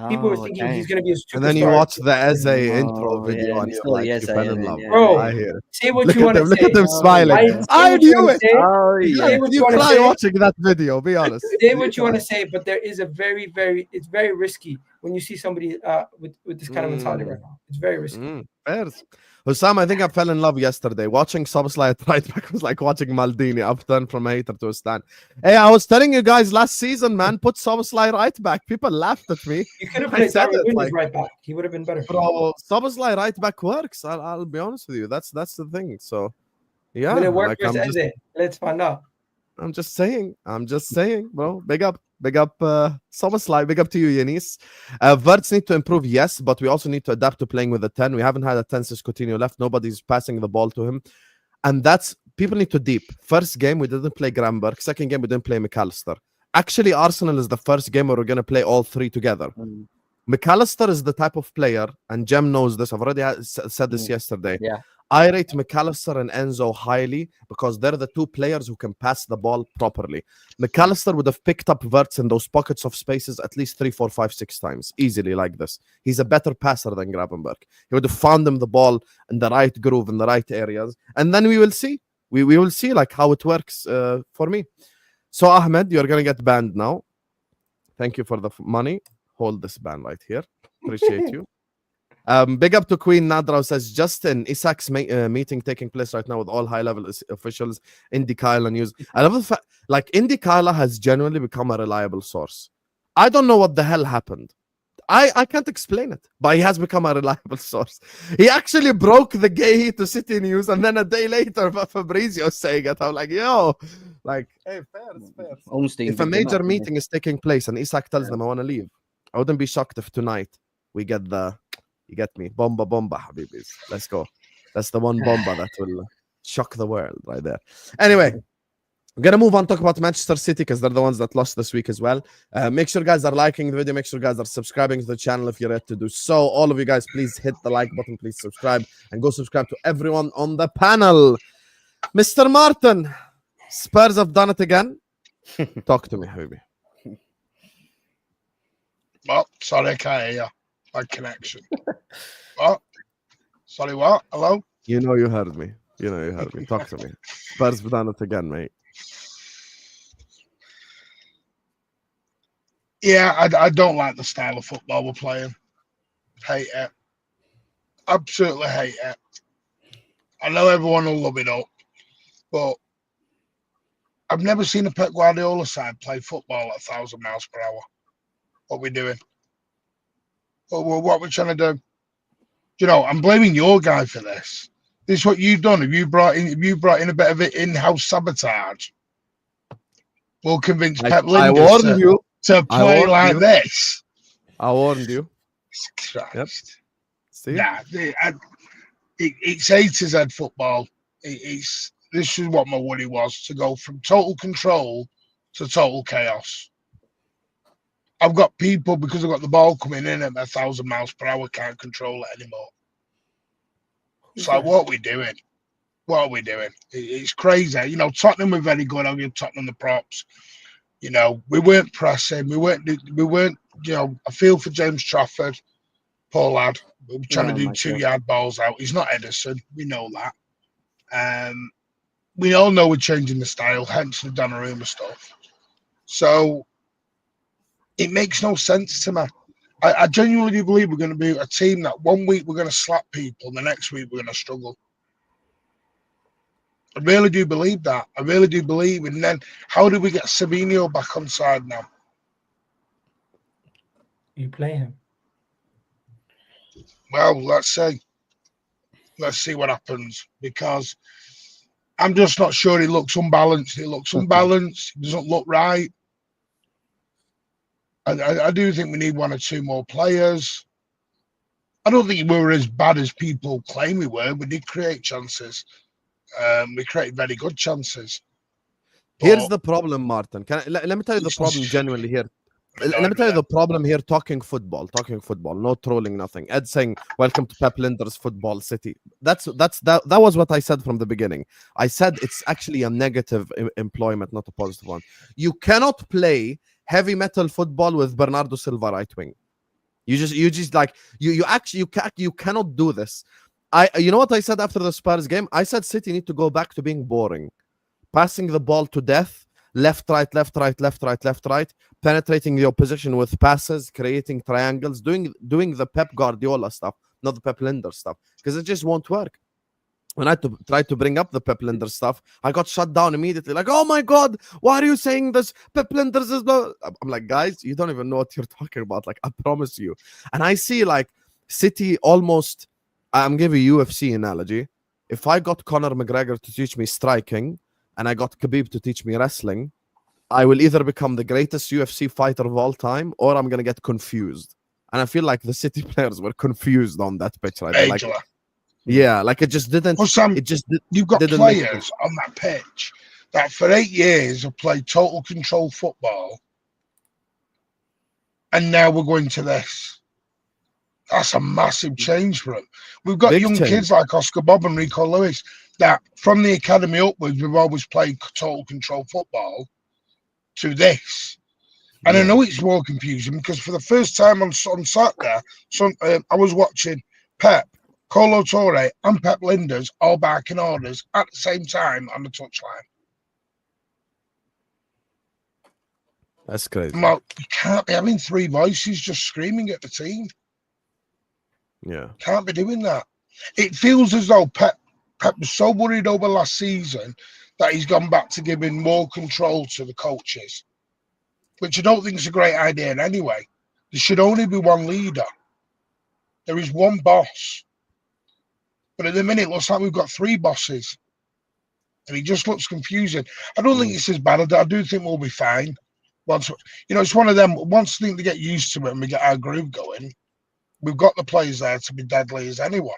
B: People were thinking he's going to be a superstar.
A: And then you watch the Eze intro video and you're like, you fell in love.
B: Bro,
A: I hear it.
B: Say what you want to say.
A: Look at him smiling. I knew it. You cry watching that video, be honest.
B: Say what you want to say, but there is it's very risky when you see somebody with this kind of mentality right now. It's very risky.
A: Hussam, I think I fell in love yesterday. Watching Szoboszlai at right back was like watching Maldini upturn from a hater to a stand. Hey, I was telling you guys last season, man, put Szoboszlai right back. People laughed at me.
B: You could have played Darwin Núñez right back. He would have been better.
A: Bro, Szoboszlai right back works. I'll be honest with you. That's the thing. So, yeah.
B: Will it work versus Eze? Let's find out.
A: I'm just saying, bro. Big up Szoboszlai. Big up to you, Yanis. Wirtz need to improve, yes, but we also need to adapt to playing with a 10. We haven't had a 10 since Coutinho left. Nobody's passing the ball to him. And people need to deep. First game, we didn't play Gramberg. Second game, we didn't play McAllister. Actually, Arsenal is the first game where we're going to play all three together. McAllister is the type of player, and Jem knows this. I've already said this yesterday.
E: Yeah.
A: I rate McAllister and Enzo highly because they're the two players who can pass the ball properly. McAllister would have picked up Wirtz in those pockets of spaces at least 3, 4, 5, 6 times easily like this. He's a better passer than Gravenberch. He would have found him the ball in the right groove, in the right areas. And then we will see. We will see like how it works for me. So Ahmed, you're going to get banned now. Thank you for the money. Hold this ban right here. Appreciate you. Big up to Queen Nadra, who says, Justin, Isak's meeting taking place right now with all high-level officials. Indy Kyla news. I love the fact, like, Indy Kyla has genuinely become a reliable source. I don't know what the hell happened. I can't explain it, but he has become a reliable source. He actually broke the gay to City News, and then a day later, Fabrizio saying it. I'm like, yo, like, hey, fair. If a major meeting is taking place and Isak tells them I want to leave, I wouldn't be shocked if tonight we get the, you get me, bomba, habibis. Let's go. That's the one bomba that will shock the world right there. Anyway, I'm going to move on, talk about Manchester City because they're the ones that lost this week as well. Make sure guys are liking the video. Make sure guys are subscribing to the channel if you're yet to do so. All of you guys, please hit the like button. Please subscribe and go subscribe to everyone on the panel. Mr. Martin, Spurs have done it again. Talk to me, Habibi.
D: Well, sorry, I can't hear you. Bad connection. What? Sorry, what? Hello?
A: You know you heard me. You know you heard me. Talk to me. Spurs have done it again, mate.
D: Yeah, I don't like the style of football we're playing. Hate it. Absolutely hate it. I know everyone will love it up, but I've never seen a Pep Guardiola side play football at 1,000 miles per hour. What we're doing. What we're trying to do. You know, I'm blaming your guy for this. This is what you've done. Have you brought in a bit of it in-house sabotage? We'll convince Pep Linders to play like this.
A: I warned you.
D: Christ.
A: Yep. See?
D: Nah, it's A to Z football. This is what my worry was, to go from total control to total chaos. I've got people, because I've got the ball coming in at 1,000 miles per hour, can't control it anymore. It's like, what are we doing? What are we doing? It's crazy. You know, Tottenham were very good. I'll give Tottenham the props. You know, we weren't pressing. We weren't, you know, I feel for James Trafford. Poor lad. We're trying to do 2-yard balls out. He's not Edison. We know that. We all know we're changing the style, hence the Donnarumma stuff. So it makes no sense to me. I genuinely believe we're going to be a team that one week we're going to slap people, and the next week we're going to struggle. I really do believe that. I really do believe. And then how do we get Savinho back on side now?
B: You play him.
D: Well, let's see. Let's see what happens, because I'm just not sure. He looks unbalanced. He looks unbalanced. He doesn't look right. I do think we need 1 or 2 more players. I don't think we were as bad as people claim we were. We did create chances. We created very good chances.
A: Here's the problem, Martin. Let me tell you the problem genuinely here. Let me tell you the problem here. Talking football, no trolling, nothing. Ed saying, "Welcome to Pep Linders Football City." That was what I said from the beginning. I said it's actually a negative employment, not a positive one. You cannot play heavy metal football with Bernardo Silva right wing. You cannot do this. You know what I said after the Spurs game? I said City need to go back to being boring, passing the ball to death, left, right, penetrating the opposition with passes, creating triangles, doing the Pep Guardiola stuff, not the Pep Linders stuff, because it just won't work. When I tried to bring up the Pep Linders stuff, I got shut down immediately. Like, oh my God, why are you saying this? Pep Linders is blah. I'm like, guys, you don't even know what you're talking about. Like, I promise you. And I see like City almost, I'm giving you UFC analogy. If I got Conor McGregor to teach me striking and I got Khabib to teach me wrestling, I will either become the greatest UFC fighter of all time or I'm going to get confused. And I feel like the City players were confused on that pitch. Right? Like, yeah, like it just didn't.
D: Well, Sam, you've got players on that pitch that for 8 years have played total control football and now we're going to this. That's a massive change for him. We've got
A: Big
D: young
A: change.
D: kids like Oscar Bob and Rico Lewis that from the academy upwards, we've always played total control football to this. And I know it's more confusing because for the first time on Saturday, I was watching Pep, Colo Torre, and Pep Linders all barking orders at the same time on the touchline.
A: That's crazy.
D: Well, you can't be having three voices just screaming at the team.
A: Yeah.
D: Can't be doing that. It feels as though Pep was so worried over last season that he's gone back to giving more control to the coaches, which I don't think is a great idea anyway. There should only be one leader. There is one boss. But at the minute, it looks like we've got three bosses. And it just looks confusing. I don't think it's as bad. I do think we'll be fine. Once, it's one of them. Once I think they get used to it and we get our groove going, we've got the players there to be deadly as anyone.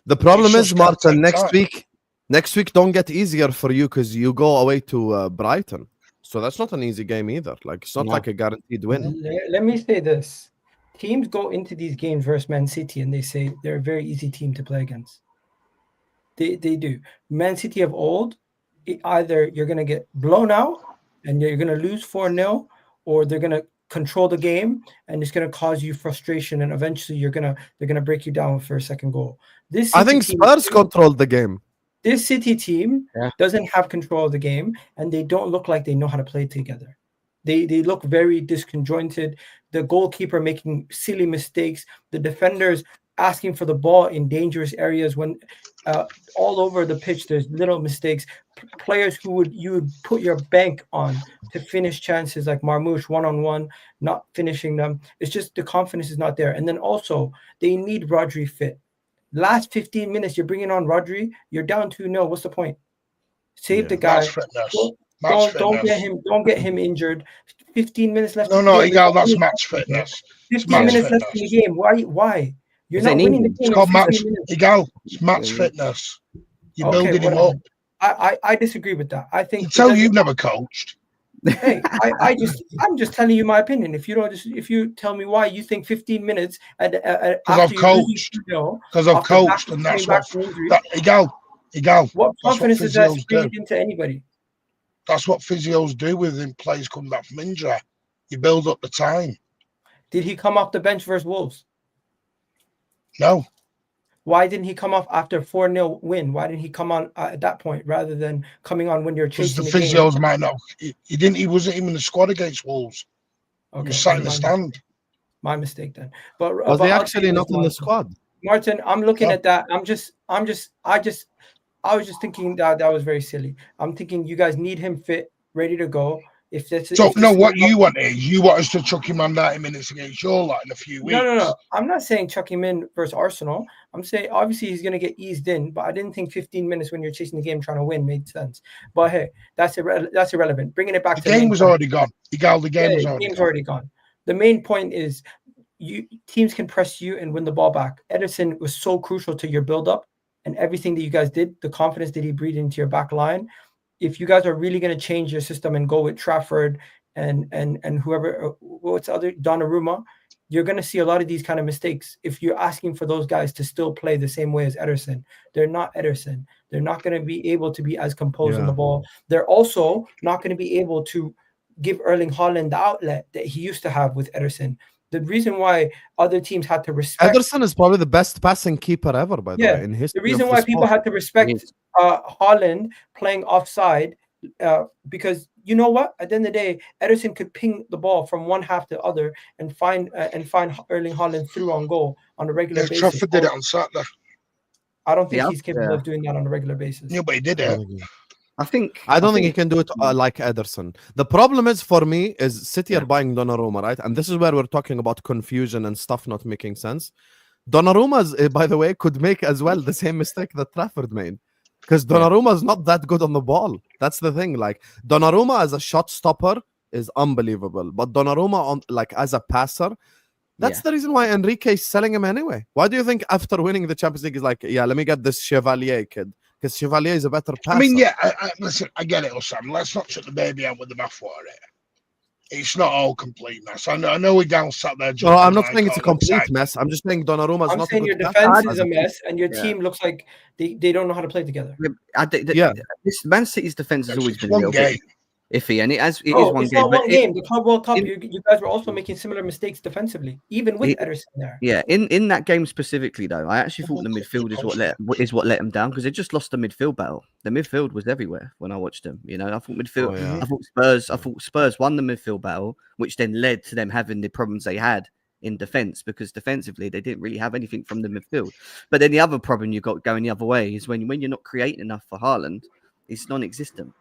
A: The problem is, Martin,
D: next
A: week don't get easier for you because you go away to Brighton. So that's not an easy game either. Like, it's not like a guaranteed win.
B: Let me say this. Teams go into these games versus Man City and they say they're a very easy team to play against. They do. Man City of old, either you're going to get blown out and you're going to lose 4-0, or they're going to control the game and it's going to cause you frustration, and eventually they're going to break you down for a second goal.
A: I think Spurs controlled the game.
B: This City team doesn't have control of the game, and they don't look like they know how to play together. They look very disconjointed. The goalkeeper making silly mistakes. The defenders asking for the ball in dangerous areas when all over the pitch there's little mistakes. Players who you would put your bank on to finish chances like Marmoush one-on-one, not finishing them. It's just the confidence is not there. And then also they need Rodri fit. Last 15 minutes, you're bringing on Rodri. You're down 2-0. What's the point? Save the guy. Don't get him injured. 15 minutes left.
D: No, Egal, that's match fitness.
B: 15 minutes left in the game. Why? You're not winning the game.
D: It's called match. Egal, it's match fitness. You're building him up.
B: I disagree with that. I think.
D: So you've never coached.
B: Hey, I'm just telling you my opinion. If you tell me why you think 15 minutes because
D: I've coached. Because I've coached, and that's what Egal.
B: What confidence is that sprayed into anybody?
D: That's what physios do with players coming back from injury. You build up the time.
B: Did he come off the bench versus Wolves?
D: No.
B: Why didn't he come off after 4-0 win? Why didn't he come on at that point rather than coming on when you're chasing the game?
D: Because the physios might not. He wasn't even in the squad against Wolves.
B: Okay,
D: he was sat in the stand.
B: My mistake then. But
A: was he actually not in the squad?
B: Martin, I'm looking at that. I was just thinking that was very silly. I'm thinking you guys need him fit, ready to go.
D: What you want is you want us to chuck him on 90 minutes against your lot in a few weeks.
B: No. I'm not saying chuck him in versus Arsenal. I'm saying obviously he's going to get eased in, but I didn't think 15 minutes when you're chasing the game trying to win made sense. But hey, that's irrelevant. Bringing it back to
D: the game was already gone. The game's
B: already gone. The main point is teams can press you and win the ball back. Ederson was so crucial to your build-up and everything that you guys did, the confidence that he breathed into your back line. If you guys are really going to change your system and go with Trafford and whoever, what's the other, Donnarumma, you're going to see a lot of these kind of mistakes. If you're asking for those guys to still play the same way as Ederson, they're not Ederson. They're not going to be able to be as composed on the ball. They're also not going to be able to give Erling Haaland the outlet that he used to have with Ederson. The reason why other teams had to respect
A: Ederson is probably the best passing keeper ever, by the way, in history.
B: The reason why people had to respect Haaland playing offside, because you know what? At the end of the day, Ederson could ping the ball from one half to the other and find Erling Haaland through on goal on a regular basis.
D: Trafford did it on Saturday.
B: I don't think he's capable of doing that on a regular basis.
D: Yeah, but he did it.
A: I don't think he can do it like Ederson. The problem is for me is City are buying Donnarumma, right? And this is where we're talking about confusion and stuff not making sense. Donnarumma, by the way, could make as well the same mistake that Trafford made, because Donnarumma is not that good on the ball. That's the thing. Like Donnarumma as a shot stopper is unbelievable, but Donnarumma as a passer, that's the reason why Enrique is selling him anyway. Why do you think after winning the Champions League he's like, let me get this Chevalier kid? Because Chevalier is a better passer.
D: I mean, listen, I get it, Osam. Let's not shut the baby out with the bathwater. it's not all completeness. I know we're down sat there.
A: No, I'm
D: jumping
A: not
D: like
A: saying it's a
D: all the
A: complete
D: time.
A: mess. I'm just saying Donnarumma's
B: I'm
A: not
B: saying
A: a
B: your
A: good
B: defense
A: captain.
B: is a mess, and your
C: Yeah.
B: team looks like they don't know how to play together.
A: Yeah.
C: This Man City's defense has always
D: It's
C: been a
D: one
C: little
D: game.
C: bit iffy, and it is
B: Oh,
C: one
B: it's
C: game.
B: not
C: But
B: one game. The Club World Cup,
C: in-
B: you guys were also making similar mistakes defensively, even with Ederson there.
C: Yeah, in that game specifically, though, I actually thought the
D: World Cup
C: midfield is what let them down, because they just lost the midfield battle. The midfield was everywhere when I watched them. You know, I thought midfield.
A: Oh, yeah.
C: I thought Spurs won the midfield battle, which then led to them having the problems they had in defense, because defensively they didn't really have anything from the midfield. But then the other problem you've got going the other way is when you're not creating enough for Haaland, it's non-existent.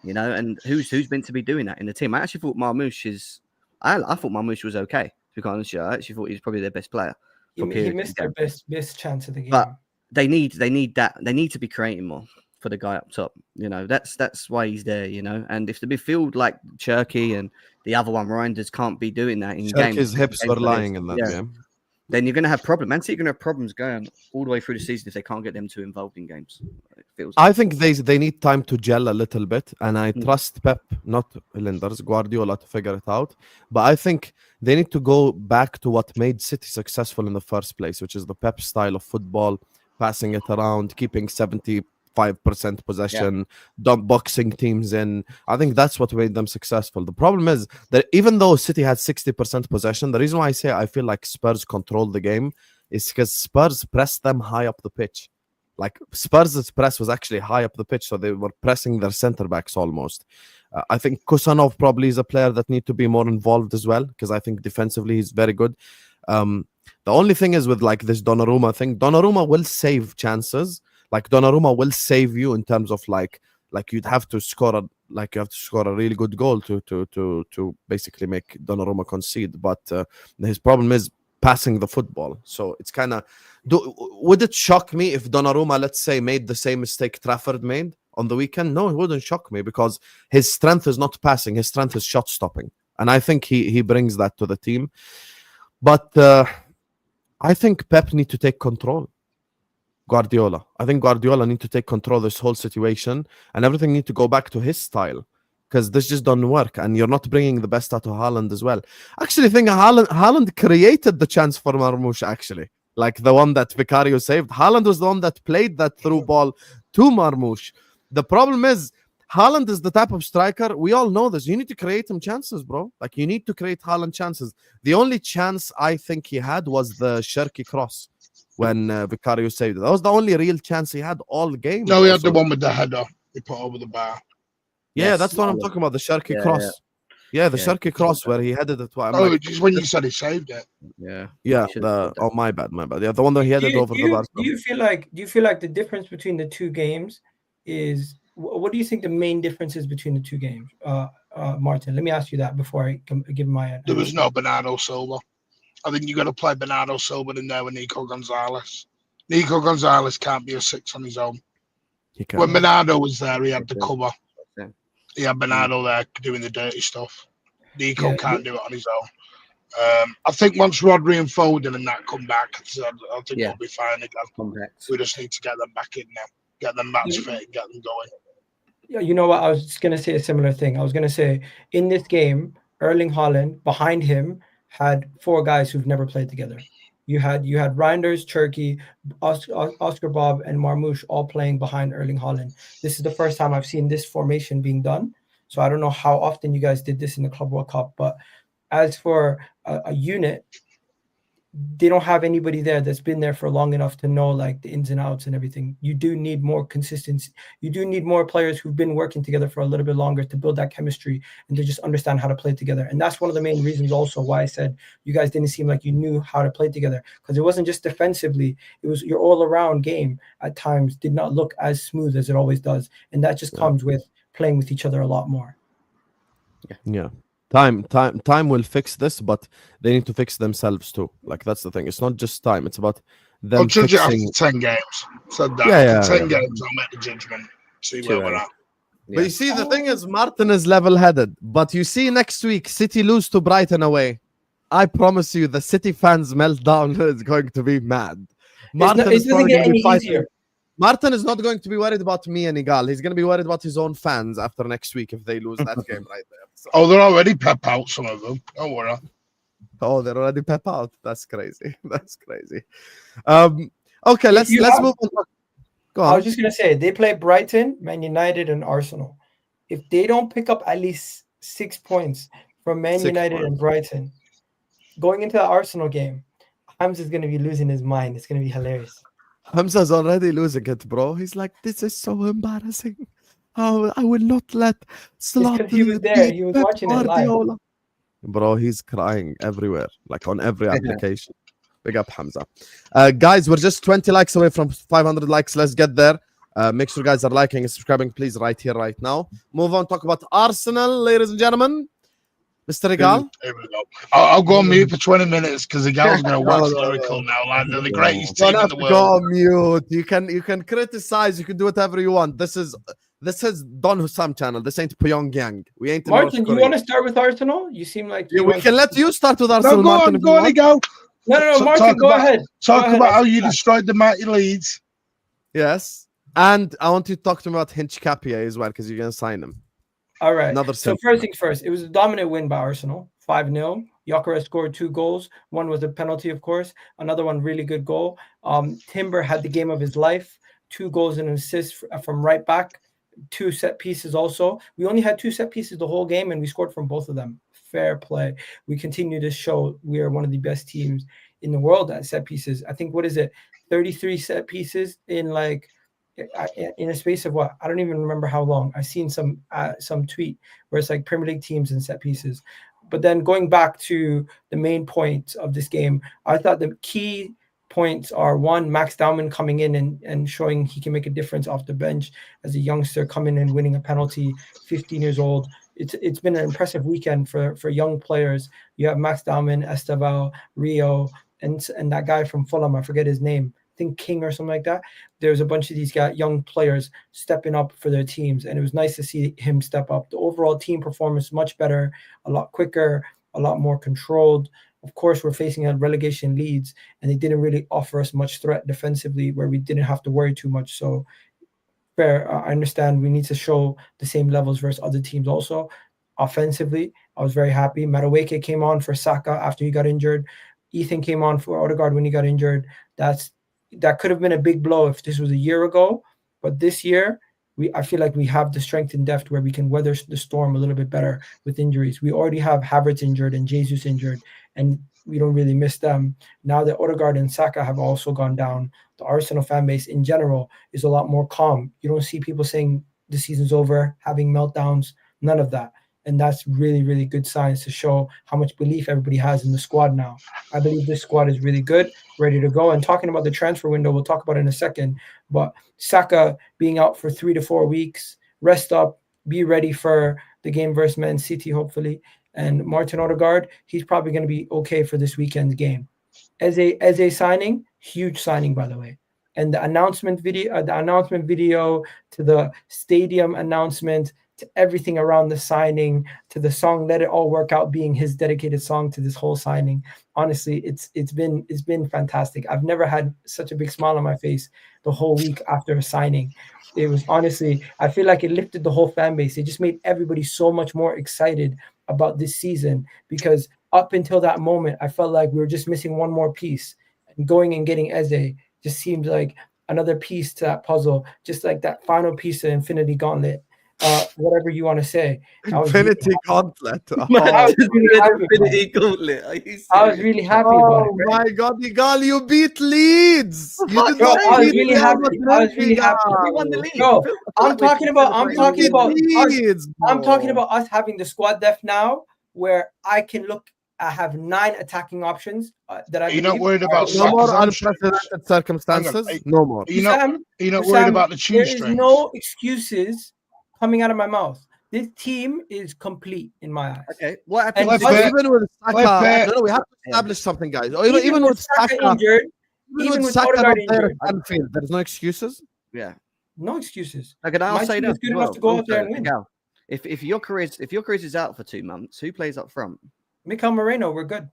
C: You know, and who's meant to be doing that in the team? I actually thought Marmoush is. I thought Marmoush was okay. To be quite honest, I actually thought he was probably their best player.
B: He missed their best chance of the game.
C: But they need that. They need to be creating more for the guy up top. You know, that's why he's there. You know, and if the midfield like Cherky and the other one Reinders can't be doing that in games,
A: His hips were lying in that game.
C: then you're going to have problems. Man City are going to have problems going all the way through the season if they can't get them too involved in games. It feels.
A: I think they need time to gel a little bit, and I trust Pep, not Linders, Guardiola, to figure it out. But I think they need to go back to what made City successful in the first place, which is the Pep style of football, passing it around, keeping 75% possession, dump boxing teams in. I think that's what made them successful. The problem is that even though City had 60% possession, the reason why I say I feel like Spurs controlled the game is because Spurs pressed them high up the pitch. Like Spurs' press was actually high up the pitch, so they were pressing their centre backs almost. I think Kusanov probably is a player that need to be more involved as well, because I think defensively he's very good. The only thing is with like this Donnarumma thing, Donnarumma will save chances. Like Donnarumma will save you in terms of like you'd have to score a really good goal to basically make Donnarumma concede. But his problem is passing the football. So it's kind of, would it shock me if Donnarumma, let's say, made the same mistake Trafford made on the weekend? No, it wouldn't shock me, because his strength is not passing. His strength is shot stopping. And I think he brings that to the team. But I think Pep need to take control. Guardiola. I think Guardiola need to take control of this whole situation, and everything need to go back to his style, because this just doesn't work, and you're not bringing the best out of Haaland as well. Actually, I think Haaland created the chance for Marmoush, actually. Like the one that Vicario saved. Haaland was the one that played that through ball to Marmoush. The problem is, Haaland is the type of striker, we all know this, you need to create him chances, bro. Like, you need to create Haaland chances. The only chance I think he had was the Cherky cross when Vicario saved it. That was the only real chance he had all game.
D: No, he had the one with the header he put over the bar.
A: Yeah, that's what I'm talking about, the Cherky cross. Yeah, the Cherky cross where he headed it.
D: Just when you said he saved it.
C: Yeah.
A: My bad. Yeah, the one that he headed over the bar.
B: Do you feel like the difference between the two games is, what do you think the main difference is between the two games? Martin, let me ask you that before I give my
D: There was no Bernardo Silva. I think you got to play Bernardo Silva in there with Nico Gonzalez. Nico Gonzalez can't be a 6 on his own. When Bernardo was there, he had the cover. He had Bernardo there doing the dirty stuff. Nico can't do it on his own. I think once Rodri and Foden and that come back, I think we'll be fine again. We just need to get them back in now. Get them match fit and get them going.
B: Yeah, you know what? I was just going to say a similar thing. I was going to say, in this game, Erling Haaland, behind him, had 4 guys who've never played together. You had Reinders, Cherky, Oscar Bob, and Marmoush all playing behind Erling Haaland. This is the first time I've seen this formation being done. So I don't know how often you guys did this in the Club World Cup. But as for a unit, they don't have anybody there that's been there for long enough to know like the ins and outs and everything. You do need more consistency. You do need more players who've been working together for a little bit longer to build that chemistry and to just understand how to play together. And that's one of the main reasons also why I said you guys didn't seem like you knew how to play together, because it wasn't just defensively. It was your all-around game at times did not look as smooth as it always does. And that just comes with playing with each other a lot more.
A: Yeah. Time will fix this, but they need to fix themselves too. Like, that's the thing. It's not just time. It's about them
D: I'll judge
A: fixing...
D: it after 10 games. Said that. After 10 games, I'll make the judgment. See where we're at.
A: But you see, the thing is, Martin is level-headed. But you see, next week, City lose to Brighton away. I promise you, the City fans' meltdown is going to be mad.
B: It doesn't get any easier.
A: Martin is not going to be worried about me and Egal. He's going to be worried about his own fans after next week if they lose that game right there. So.
D: Oh, they're already pep out, some of them. Don't worry.
A: Oh, they're already pep out. That's crazy. That's crazy. Okay, let's move on. Go on.
B: I was just gonna say they play Brighton, Man United, and Arsenal. If they don't pick up at least 6 points from Man United and Brighton, going into the Arsenal game, Hamza's gonna be losing his mind. It's gonna be hilarious.
A: Hamza's already losing it, bro. He's like, this is so embarrassing. Oh, I will not let Slot.
B: He was there. He was watching it live.
A: Bro, he's crying everywhere, like on every application. Big up Hamza. Guys, we're just 20 likes away from 500 likes. Let's get there. Make sure you guys are liking and subscribing, please, right here, right now. Move on, talk about Arsenal, ladies and gentlemen. Mr. Egal?
D: Here we go. I'll go on mute for 20 minutes because Egal's going to watch Liverpool now. Like, they're the greatest team in the world.
A: Go on mute. You can criticize. You can do whatever you want. This is Don Hussam channel. This ain't Pyongyang. We ain't in
B: Martin, you want to start with Arsenal? You seem like
A: we can let you start with Arsenal.
D: No, go on, Egal.
B: No, Martin, go ahead.
D: Talk about how you destroyed the mighty Leeds.
A: Yes. And I want you to talk to me about Hincapie as well, because you're going to sign him.
B: All right. So first things first, it was a dominant win by Arsenal, 5-0. Gyokeres scored 2 goals. One was a penalty, of course. Another one, really good goal. Timber had the game of his life. 2 goals and an assist from right back. 2 set pieces also. We only had 2 set pieces the whole game, and we scored from both of them. Fair play. We continue to show we are one of the best teams in the world at set pieces. I think, 33 set pieces in a space of what? I don't even remember how long. I've seen some tweet where it's like Premier League teams and set pieces. But then going back to the main points of this game, I thought the key points are, 1, Max Daumann coming in and showing he can make a difference off the bench as a youngster, coming in and winning a penalty, 15 years old. It's been an impressive weekend for young players. You have Max Daumann, Esteval, Rio, and that guy from Fulham, I forget his name, I think King or something like that. There's a bunch of these young players stepping up for their teams, and it was nice to see him step up. The overall team performance much better, a lot quicker, a lot more controlled. Of course, we're facing a relegation Leeds, and they didn't really offer us much threat defensively where we didn't have to worry too much. So fair, I understand we need to show the same levels versus other teams also. Offensively, I was very happy. Madueke came on for Saga after he got injured. Ethan came on for Odegaard when he got injured. That could have been a big blow if this was a year ago, but this year I feel like we have the strength and depth where we can weather the storm a little bit better with injuries. We already have Havertz injured and Jesus injured, and we don't really miss them. Now that Odegaard and Saka have also gone down, the Arsenal fan base in general is a lot more calm. You don't see people saying the season's over, having meltdowns, none of that. And that's really, really good signs to show how much belief everybody has in the squad now. I believe this squad is really good, ready to go. And talking about the transfer window, we'll talk about it in a second. But Saka being out for 3 to 4 weeks, rest up, be ready for the game versus Man City, hopefully. And Martin Odegaard, he's probably going to be okay for this weekend's game. As a signing, huge signing, by the way. And the announcement video to the stadium announcement, to everything around the signing, to the song "Let It All Work Out" being his dedicated song to this whole signing. Honestly, it's been fantastic. I've never had such a big smile on my face the whole week after a signing. It was honestly, I feel like it lifted the whole fan base. It just made everybody so much more excited about this season, because up until that moment, I felt like we were just missing one more piece. And going and getting Eze just seems like another piece to that puzzle, just like that final piece of Infinity Gauntlet. Whatever you want to say.
A: Infinity Gauntlet.
B: I was really happy about it.
A: Oh my God, Egal, you beat Leeds. You did not
B: I was
A: beat
B: really happy. I was really happy.
C: We won the league.
B: No, I'm talking about
A: Leeds,
B: I'm talking about us having the squad depth now, where I can look. I have 9 attacking options that I.
D: You're not worried about
A: no more unprecedented circumstances. No more.
D: You're not worried about the tune strings.
B: There is no excuses coming out of my mouth. This team is complete in my eyes.
C: Okay, what happened?
A: Even with Saka, we have to establish something, guys. Even with Saka
B: injured, even with Odegaard injured,
A: there's no excuses.
C: Yeah,
B: no excuses.
C: Okay, I'll say that.
B: Good enough to go out there and win.
C: If Gyokeres is out for 2 months, who plays up front?
B: Mikel Moreno, we're good.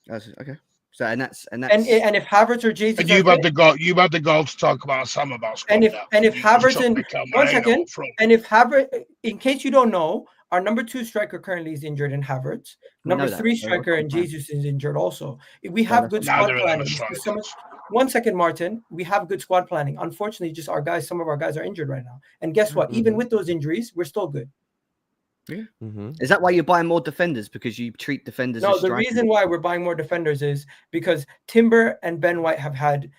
C: Okay. So and that's
B: And if Havertz or Jesus,
D: And you've had the goal to talk about Sam about squad
B: and if
D: depth.
B: and if
D: You just
B: Havertz
D: took
B: and
D: Mikel
B: one
D: Moreno
B: second,
D: up front.
B: and if Havertz, in case you don't know, our number 2 striker currently is injured in Havertz.
C: We know
B: Number
C: that,
B: 3
C: so
B: striker
C: that's
B: and
C: fine.
B: Jesus is injured also. We have good
C: that's
B: squad
D: Neither of them are
B: planning.
D: strikers.
B: One second, Martin. We have good squad planning. Unfortunately, just some of our guys are injured right now. And guess what? Even with those injuries, we're still good.
C: Is that why you're buying more defenders? Because you treat defenders
B: No,
C: as
B: the
C: strikers?
B: reason why we're buying more defenders is because Timber and Ben White have had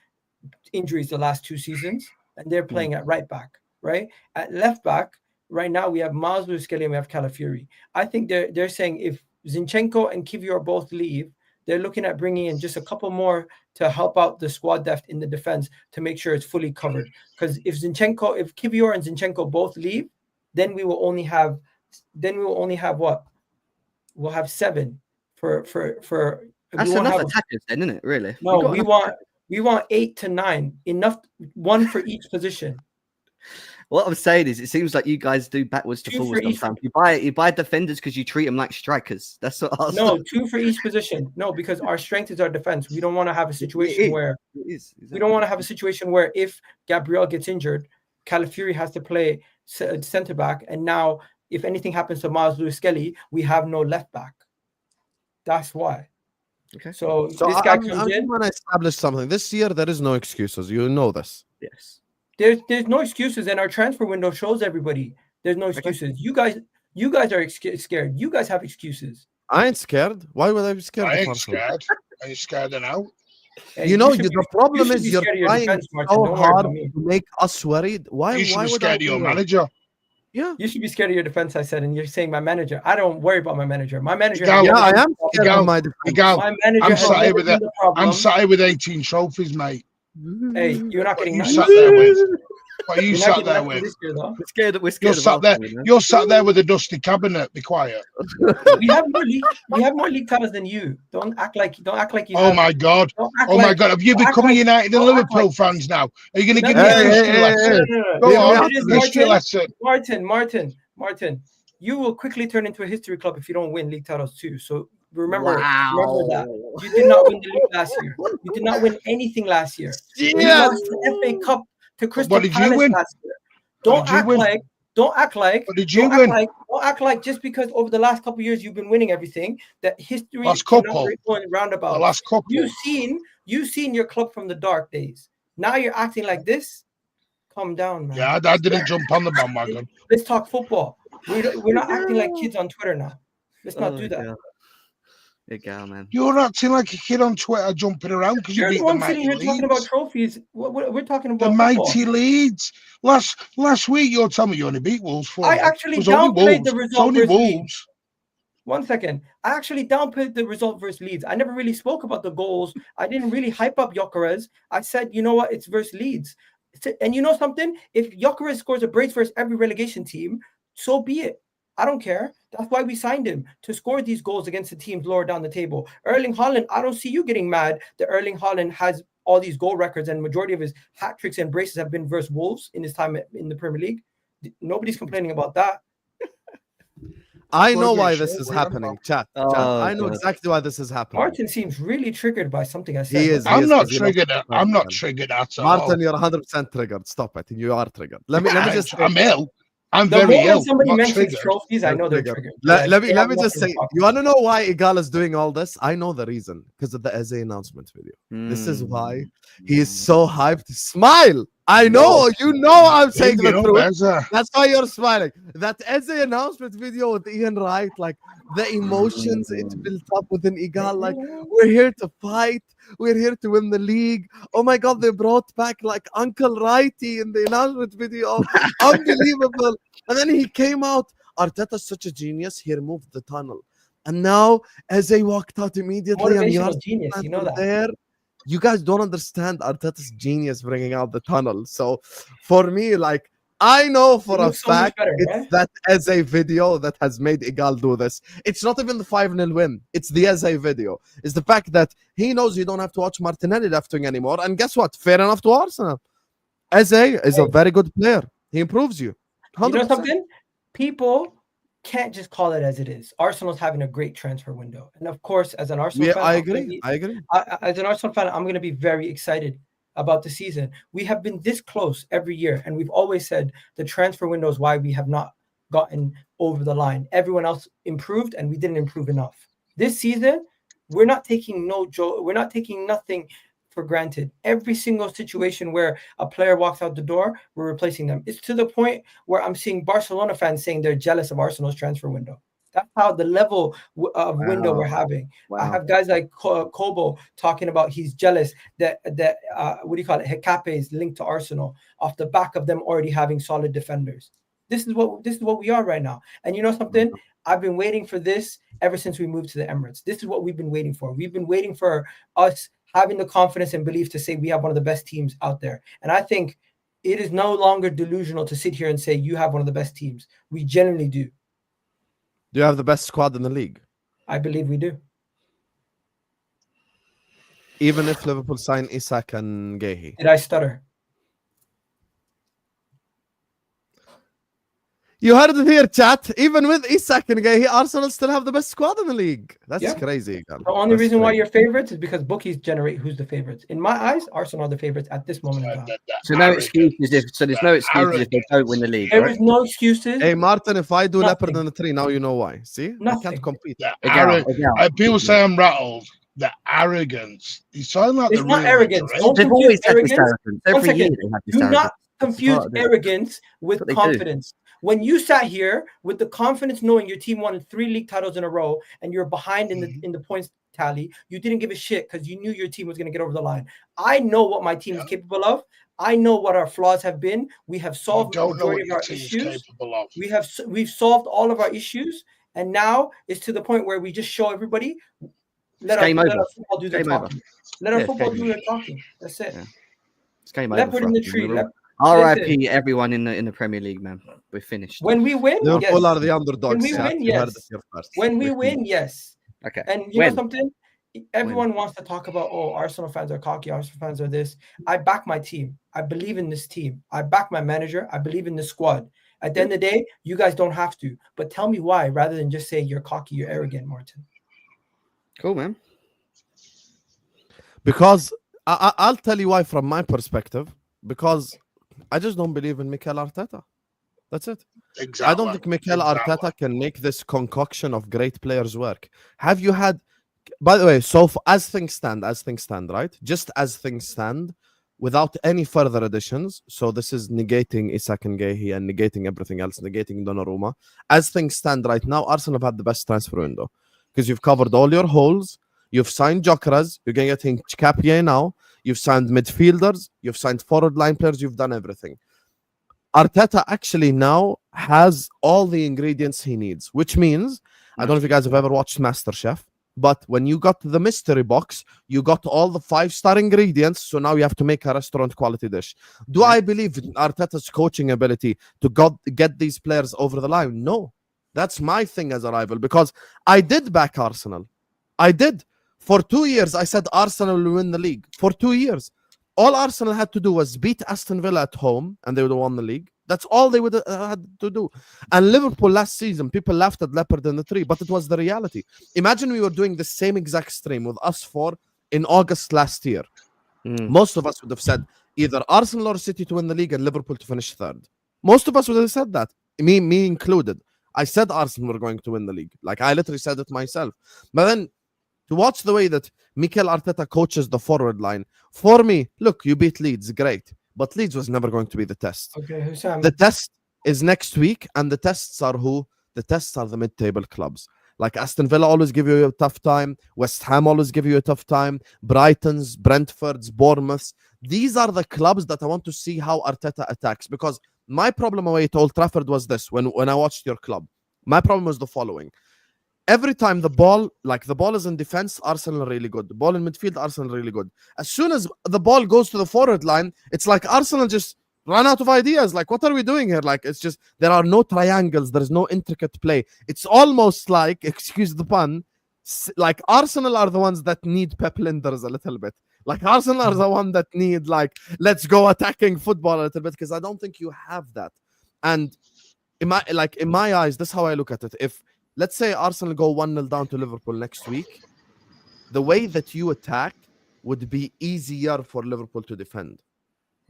B: injuries the last 2 seasons, and they're playing at right back, right? At left back, right now we have Miles Lewis-Skelly and we have Calafiori. I think they're saying if Zinchenko and Kivior both leave, they're looking at bringing in just a couple more to help out the squad depth in the defense to make sure it's fully covered. Because if Kivior and Zinchenko both leave, then we will only have what? We'll have 7 for.
C: That's enough attackers, then, isn't it? Really?
B: No, we want 8 to 9, enough, 1 for each position.
C: What I'm saying is, it seems like you guys do backwards to
B: 2
C: forwards
B: for each.
C: sometimes. You buy defenders because you treat them like strikers. That's what I was.
B: No, 2 for each position. No, because our strength is our defense. We don't want to have a situation where we don't want to have a situation where if Gabriel gets injured, Calafiori has to play center back, and now if anything happens to Miles Lewis-Skelly, we have no left back. That's why.
C: Okay.
B: So this guy comes in.
A: I'm going to establish something. This year, there is no excuses. You know this.
C: Yes.
B: There's no excuses, and our transfer window shows everybody there's no excuses. Okay. You guys are scared. You guys have excuses.
A: I ain't scared. Why would I be scared?
D: I ain't scared. I ain't scared now.
B: Hey,
A: the problem is you're trying so hard to make us worried. Why?
D: You should
A: why
D: be
A: would
D: scared
A: I
D: of your
A: do that?
D: manager.
A: Yeah.
B: You should be scared of your defense, I said, and you're saying my manager. I don't worry about my manager. My manager.
D: Egal,
A: Yeah, I am scared
D: Egal,
A: of my defense.
D: Egal,
B: My manager
D: I'm
B: has
D: sat here
B: never
D: with
B: been the problem.
D: I'm sat here with 18 trophies, mate.
B: Hey, you're not getting
D: You
B: none.
D: sat there with. What are you
B: You're not
D: sat
B: getting
D: there
B: nothing
D: with?
B: this year, though.
C: We're scared.
D: You're sat there. You're sat there with a dusty cabinet. Be quiet.
B: We have more league titles than you. Don't act like you.
D: Oh my God! Oh my God! Have you become United and Liverpool fans now? Are you going to give me a history lesson? Go on,
B: Martin, you will quickly turn into a history club if you don't win league titles too. So remember that. You did not win the league last year. You did not win anything last year. You lost the FA Cup to Crystal Palace last year. Don't act like.
D: What did you win?
B: Don't act like just because over the last couple of years you've been winning everything that history
D: Last
B: cannot
D: couple.
B: return roundabout.
D: The last couple.
B: You've seen your club from the dark days. Now you're acting like this. Calm down, man.
D: Yeah, I didn't jump on the bandwagon.
B: Let's talk football. We're not acting like kids on Twitter now. Let's not do that.
C: Egal, man.
D: You're acting like a kid on Twitter, jumping around because you beat the mighty Leeds.
B: Talking about trophies. We're talking about
D: the
B: football.
D: mighty Leeds. Last week, you're telling me you only beat Wolves 4.
B: I actually downplayed the result versus Leeds. 1 second. I actually downplayed the result versus Leeds. I never really spoke about the goals. I didn't really hype up Gyokeres. I said, you know what? It's versus Leeds. And you know something? If Gyokeres scores a brace versus every relegation team, so be it. I don't care. That's why we signed him, to score these goals against the teams lower down the table. Erling Haaland, I don't see you getting mad that Erling Haaland has all these goal records and majority of his hat tricks and braces have been versus Wolves in his time in the Premier League. Nobody's complaining about that.
A: I know why this is happening, chat. I know exactly why this is happening.
B: Martin seems really triggered by something I said.
A: He is.
D: I'm not triggered. I'm not triggered at all.
A: Martin, you're 100% triggered. Stop it. You are triggered. Let me just.
D: I'm ill. I'm very ill.
B: Somebody mentions trophies, I know they're triggered.
A: Let me just say, you want to know why Egal is doing all this? I know the reason, because of the Eze announcement video. This is why he is so hyped. Smile. I know, I'm saying the truth. That's why you're smiling. That Eze announcement video with Ian Wright, like the emotions it built up within Egal, like we're here to fight. We're here to win the league. Oh my God, they brought back like Uncle Righty in the announcement video. Unbelievable. And then he came out. Arteta's such a genius. He removed the tunnel. And now, as they walked out immediately,
B: motivational genius, you know that.
A: There, you guys don't understand Arteta's genius bringing out the tunnel. So for me, like, I know for a fact it's that Eze video that has made Egal do this. It's not even the 5-0 win. It's the Eze video. It's the fact that he knows you don't have to watch Martinelli left wing anymore. And guess what? Fair enough to Arsenal. Eze is a very good player. He improves you. 100%.
B: You know something? People can't just call it as it is. Arsenal's having a great transfer window, and of course, as an Arsenal
A: Yeah,
B: fan,
A: I agree.
B: As an Arsenal fan, I'm going to be very excited about the season. We have been this close every year, and we've always said the transfer window is why we have not gotten over the line. Everyone else improved, and we didn't improve enough. This season, we're not taking we're not taking nothing for granted. Every single situation where a player walks out the door, we're replacing them. It's to the point where I'm seeing Barcelona fans saying they're jealous of Arsenal's transfer window. That's how the level of window we're having. I have guys like Kobo talking about he's jealous that what do you call it? Hincapie is linked to Arsenal off the back of them already having solid defenders. This is what we are right now. And you know something? I've been waiting for this ever since we moved to the Emirates. This is what we've been waiting for. We've been waiting for us having the confidence and belief to say we have one of the best teams out there. And I think it is no longer delusional to sit here and say you have one of the best teams. We genuinely do.
A: Do you have the best squad in the league?
B: I believe we do.
A: Even if Liverpool sign Isak and Gehi.
B: Did I stutter?
A: You heard it here, chat. Even with Isak and Gehi, Arsenal still have the best squad in the league. That's crazy.
B: The only reason why you're favorites is because bookies generate who's the favorites. In my eyes, Arsenal are the favorites at this moment in time.
C: So no excuses if there's no excuses if they don't win the league.
B: There is no excuses.
A: Hey Martin, if I do leopard in the tree, now you know why. See?
B: Nothing.
A: I can't compete.
D: People say I'm rattled. The arrogance. You sound like
B: it's not arrogance. Don't
C: They've always had this
B: arrogance.
C: arrogance. Every year they have this
B: Do
C: arrogance.
B: not confuse arrogance with confidence. When you sat here with the confidence knowing your team won 3 league titles in a row and you're behind in the points tally, you didn't give a shit because you knew your team was going to get over the line. I know what my team is capable of. I know what our flaws have been. We have solved the majority of our issues. We've solved all of our issues, and now it's to the point where we just show everybody. Let our football do the talking. Let our football do the talking. That's it.
C: Yeah. It's game
B: Leopard
C: over.
B: in the tree.
C: RIP everyone in the Premier League, man. We're finished.
B: When we win,
A: Liverpool are the underdogs.
B: When we win, yes. When we win, yes.
C: Okay.
B: And you know something? Everyone wants to talk about, Arsenal fans are cocky, Arsenal fans are this. I back my team. I believe in this team. I back my manager. I believe in the squad. At the end of the day, you guys don't have to. But tell me why, rather than just say you're cocky, you're arrogant, Martin.
C: Cool, man.
A: Because I'll tell you why from my perspective. Because I just don't believe in Mikel Arteta. That's it. Exactly. I don't think Mikel Arteta can make this concoction of great players work. Have you had, by the way, as things stand, right? Just as things stand, without any further additions, so this is negating Isak and Gehi and negating everything else, negating Donnarumma. As things stand right now, Arsenal have had the best transfer window because you've covered all your holes. You've signed gyokeres. You're going to get Hincapie now. You've signed midfielders. You've signed forward line players. You've done everything. Arteta actually now has all the ingredients he needs, which means, I don't know if you guys have ever watched MasterChef, but when you got the mystery box, you got all the 5-star ingredients, so now you have to make a restaurant quality dish. Do I believe in Arteta's coaching ability to get these players over the line? No. That's my thing as a rival, because I did back Arsenal. I did. For 2 years, I said Arsenal will win the league. For 2 years. All Arsenal had to do was beat Aston Villa at home, and they would have won the league. That's all they would have had to do. And Liverpool last season, people laughed at Leopard in the Tree, but it was the reality. Imagine we were doing the same exact stream with us four in August last year. Most of us would have said either Arsenal or City to win the league and Liverpool to finish third. Most of us would have said that, me included. I said Arsenal were going to win the league. Like, I literally said it myself. But then, to watch the way that Mikel Arteta coaches the forward line, for me, look, you beat Leeds, great. But Leeds was never going to be the test.
B: Okay, Hussam.
A: The test is next week, and the tests are who? The tests are the mid-table clubs. Like Aston Villa always give you a tough time. West Ham always give you a tough time. Brightons, Brentfords, Bournemouths. These are the clubs that I want to see how Arteta attacks. Because my problem away at Old Trafford was this, when I watched your club. My problem was the following. Every time the ball is in defense, Arsenal are really good. The ball in midfield, Arsenal are really good. As soon as the ball goes to the forward line, it's like Arsenal just run out of ideas. Like, what are we doing here? Like, it's just, there are no triangles. There's no intricate play. It's almost like, excuse the pun, like Arsenal are the ones that need Pep Linders a little bit. Like, Arsenal are the one that need, like, let's go attacking football a little bit, because I don't think you have that. And in my eyes, that's how I look at it. If let's say Arsenal go 1-0 down to Liverpool next week, the way that you attack would be easier for Liverpool to defend.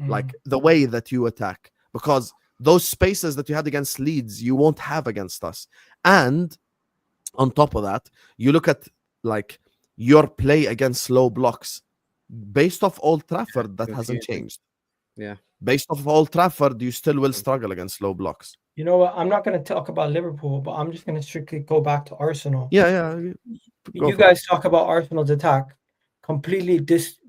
A: Like the way that you attack, because those spaces that you had against Leeds, you won't have against us. And on top of that, you look at like your play against low blocks based off Old Trafford, that hasn't changed.
C: Yeah.
A: Based off of Old Trafford, you still will struggle against low blocks.
B: You know what? I'm not going to talk about Liverpool, but I'm just going to strictly go back to Arsenal.
A: Yeah.
B: You guys talk about Arsenal's attack, completely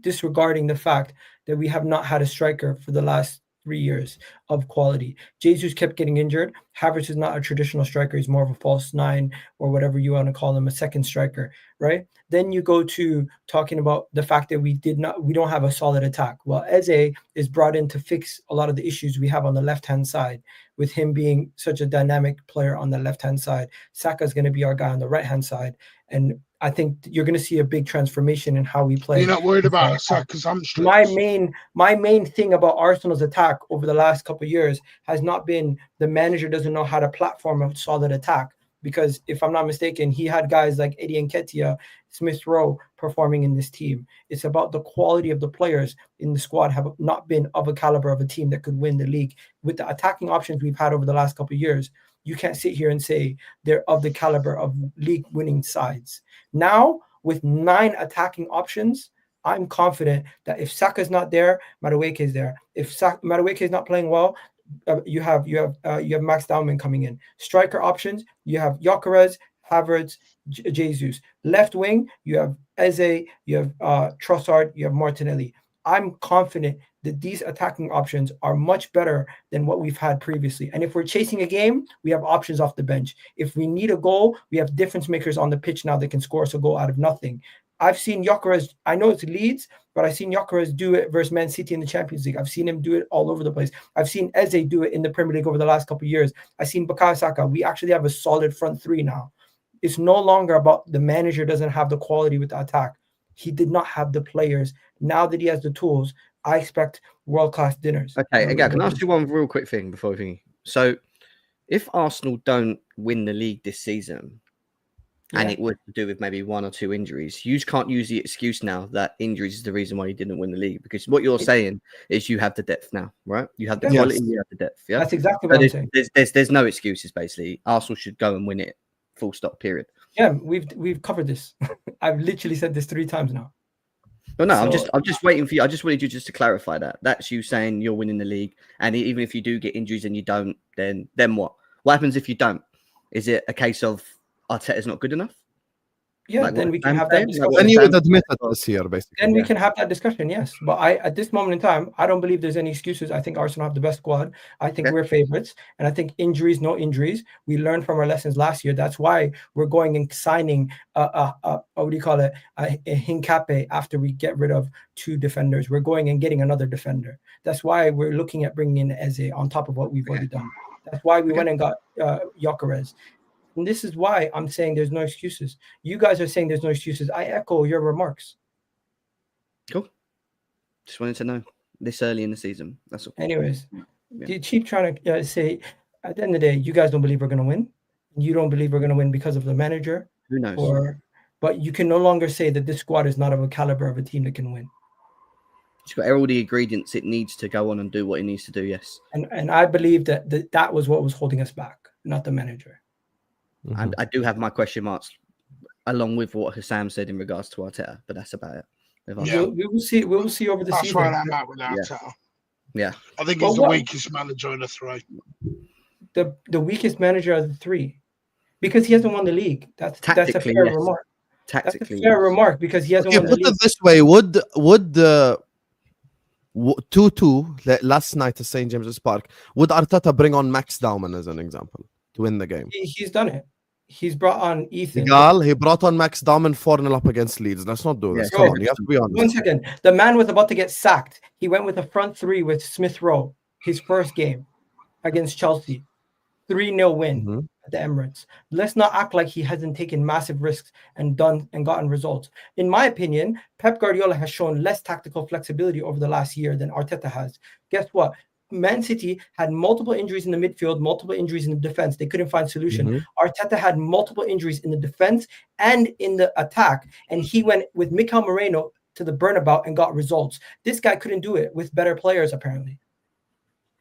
B: disregarding the fact that we have not had a striker for the last 3 years of quality. Jesus kept getting injured. Havertz is not a traditional striker. He's more of a false nine or whatever you want to call him, a second striker, right? Then you go to talking about the fact that we don't have a solid attack. Well, Eze is brought in to fix a lot of the issues we have on the left-hand side, with him being such a dynamic player on the left-hand side. Saka is going to be our guy on the right-hand side. And I think you're going to see a big transformation in how we play.
D: You're not worried about Saka's hamstrings?
B: My main thing about Arsenal's attack over the last couple of years has not been the manager doesn't know how to platform a solid attack. Because if I'm not mistaken, he had guys like Eddie Nketiah, Smith Rowe performing in this team. It's about the quality of the players in the squad have not been of a caliber of a team that could win the league. With the attacking options we've had over the last couple of years, you can't sit here and say they're of the caliber of league winning sides. Now, with 9 attacking options, I'm confident that if Saka's not there, Madueke is there. If Madueke is not playing well, you have Max Dauman coming in. Striker options, you have Gyokeres, Havertz, Jesus. Left wing, you have Eze, you have Trossard, you have Martinelli. I'm confident that these attacking options are much better than what we've had previously. And if we're chasing a game, we have options off the bench. If we need a goal, we have difference makers on the pitch now that can score us a goal out of nothing. I've seen Gyokeres, I know it's Leeds, but I've seen Gyokeres do it versus Man City in the Champions League. I've seen him do it all over the place. I've seen Eze do it in the Premier League over the last couple of years. I've seen Bukayo Saka. We actually have a solid front three now. It's no longer about the manager doesn't have the quality with the attack. He did not have the players. Now that he has the tools, I expect world-class dinners.
C: Okay, Egal, can I ask you one real quick thing before we finish? So, if Arsenal don't win the league this season, and it was to do with maybe 1 or 2 injuries, you just can't use the excuse now that injuries is the reason why you didn't win the league. Because what you're saying is you have the depth now, right? You have the quality, you have the depth. Yeah,
B: that's exactly what I'm saying.
C: There's no excuses, basically. Arsenal should go and win it. Full stop. Period.
B: Yeah, we've covered this. I've literally said this 3 times now.
C: But no, I'm just waiting for you. I just wanted you just to clarify that. That's you saying you're winning the league, and even if you do get injuries and you don't, then what? What happens if you don't? Is it a case of Arteta's not good enough?
B: Yeah, then we can have that discussion.
A: Then you would admit it this year, basically.
B: Then we can have that discussion, yes. But at this moment in time, I don't believe there's any excuses. I think Arsenal have the best squad. I think we're favorites. And I think no injuries. We learned from our lessons last year. That's why we're going and signing a Hincapie after we get rid of 2 defenders. We're going and getting another defender. That's why we're looking at bringing in Eze on top of what we've already done. That's why we went and got Gyokeres. And this is why I'm saying there's no excuses. You guys are saying there's no excuses. I echo your remarks.
C: Cool. Just wanted to know this early in the season. That's all.
B: Anyways, you keep trying to say, at the end of the day, you guys don't believe we're going to win. You don't believe we're going to win because of the manager.
C: Who knows?
B: But you can no longer say that this squad is not of a caliber of a team that can win.
C: It's got all the ingredients it needs to go on and do what it needs to do, yes.
B: And I believe that was what was holding us back, not the manager.
C: Mm-hmm. I do have my question marks along with what Hassam said in regards to Arteta, but that's about it.
B: We will see. We will see over the season.
D: That's where I'm at with Arteta.
C: Yeah.
D: I think he's the weakest manager in the 3.
B: The weakest manager of the 3, because he hasn't won the league. That's a fair remark. Tactically, that's a fair remark because he hasn't won the league.
A: Put it this way: would 2-2 last night at St. James's Park? Would Arteta bring on Max Dauman as an example to win the game?
B: He's done it. He's brought on Ethan.
A: Egal, he brought on Max Dauman 4-0 up against Leeds. Let's not do this. Come on, you have to be honest.
B: 1 second. The man was about to get sacked. He went with a front 3 with Smith Rowe, his first game against Chelsea. 3-0 win at the Emirates. Let's not act like he hasn't taken massive risks and gotten results. In my opinion, Pep Guardiola has shown less tactical flexibility over the last year than Arteta has. Guess what? Man City had multiple injuries in the midfield, multiple injuries in the defense. They couldn't find solution. Arteta had multiple injuries in the defense and in the attack, and he went with Mikel Moreno to the burnabout and got results. This guy couldn't do it with better players, apparently.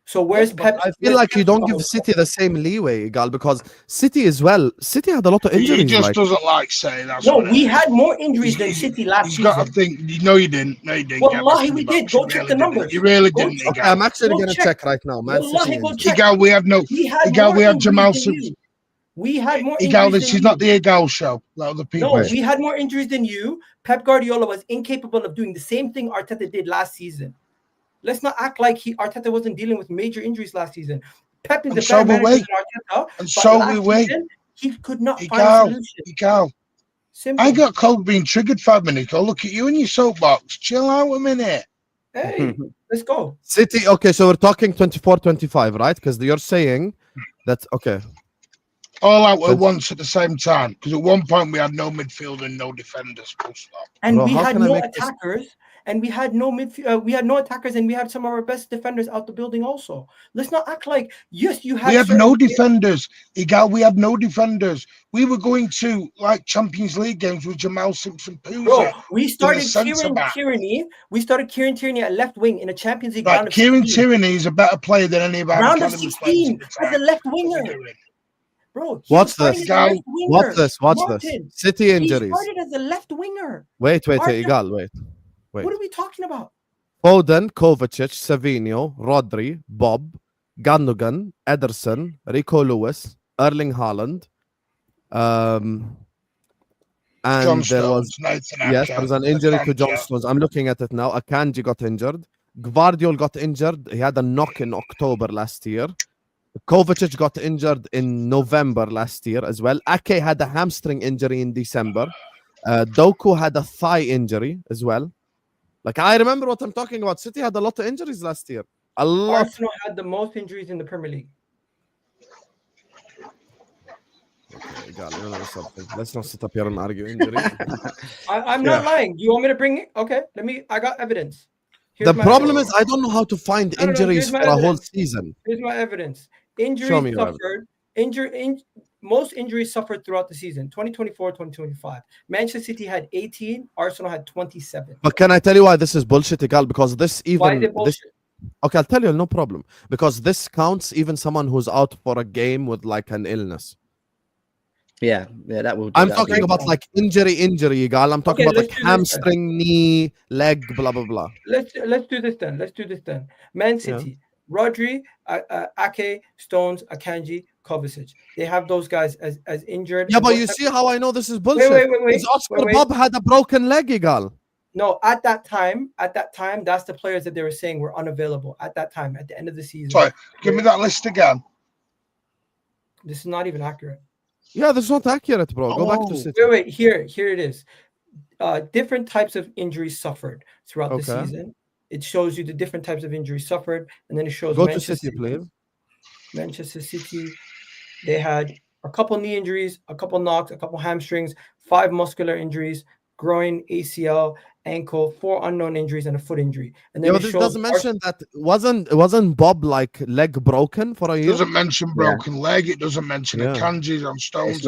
B: So where's Pep?
A: I feel like you don't give City the same leeway, Egal, because City as well. City had a lot of injuries.
D: He just doesn't like saying that.
B: No, we had more injuries than City last season.
D: You've got to think. No, you didn't. No, you didn't.
B: Wallahi, we did. Go check the numbers.
D: You really didn't.
A: Okay, I'm actually going to check right now, man.
D: Egal, we have no. Egal, we have Jamal Sims.
B: We had more.
D: Egal, this is not the Egal show. Like other people.
B: No, we had more injuries than you. Pep Guardiola was incapable of doing the same thing Arteta did last season. Let's not act like Arteta wasn't dealing with major injuries last season. Pep is the better manager than Arteta.
D: And so we wait.
B: He could not find a solution.
D: Egal.
B: Simple.
D: I got cold being triggered 5 minutes ago. Look at you in your soapbox. Chill out a minute.
B: Hey, let's go.
A: City, okay, so we're talking 24-25, right? Because you're saying that, okay.
D: All out at once at the same time. Because at one point we had no midfield and no defenders.
B: And we had no attackers. And we had no midfield. We had no attackers, and we had some of our best defenders out the building. Also, let's not act like yes, you had.
D: We have no defenders, Egal. We have no defenders. We were going to like Champions League games with Jamal Simpson.
B: Bro, we started Kieran Tierney. We started Kieran Tierney at left wing in a Champions League round of
D: Kieran Tierney is a better player than any of our
B: round of 16 as a left winger. Bro,
A: watch this. Watch this. Watch this. City injuries.
B: He started as a left winger.
A: Wait, Egal, wait.
B: What are we talking about?
A: Foden, Kovacic, Savinho, Rodri, Bob, Gundogan, Ederson, Rico Lewis, Erling Haaland, and there was there was an injury to John Stones. I'm looking at it now. Akanji got injured. Gvardiol got injured. He had a knock in October last year. Kovacic got injured in November last year as well. Ake had a hamstring injury in December. Doku had a thigh injury as well. Like, I remember what I'm talking about. City had a lot of injuries last year. A lot.
B: Arsenal had the most injuries in the Premier League.
A: Okay, Egal, you know something. Let's not sit up here and argue injuries.
B: I'm not lying. You want me to bring it? Okay, I got evidence.
A: The problem is I don't know how to find injuries for a whole season.
B: Here's my evidence. Injuries suffered. Most injuries suffered throughout the season, 2024, 2025. Manchester City had 18, Arsenal had 27.
A: But can I tell you why this is bullshit, Egal? Because this even...
B: Why is it bullshit?
A: Okay, I'll tell you, no problem. Because this counts even someone who's out for a game with like an illness.
C: Yeah, that will.
A: I'm talking about like injury, Egal. I'm talking about like hamstring, knee, leg, blah, blah, blah.
B: Let's do this then. Man City, Rodri, Ake, Stones, Akanji, Kovacic. They have those guys as injured.
A: Yeah, but you see how I know this is bullshit? Wait. Because Oscar Bob had a broken leg, Egal.
B: No, at that time, that's the players that they were saying were unavailable at that time, at the end of the season.
D: Sorry, give me that list again.
B: This is not even accurate.
A: Yeah, that's not accurate, bro. Go back to City.
B: Wait, here it is. Different types of injuries suffered throughout the season. It shows you the different types of injuries suffered, and then it shows
A: Manchester City, please.
B: Manchester City, they had a couple knee injuries, a couple knocks, a couple hamstrings, 5 muscular injuries, groin, ACL, ankle, 4 unknown injuries, and a foot injury. And then
A: this doesn't mention that wasn't Bob like leg broken for a year?
D: It doesn't mention broken leg. It doesn't mention Akanji's on Stones.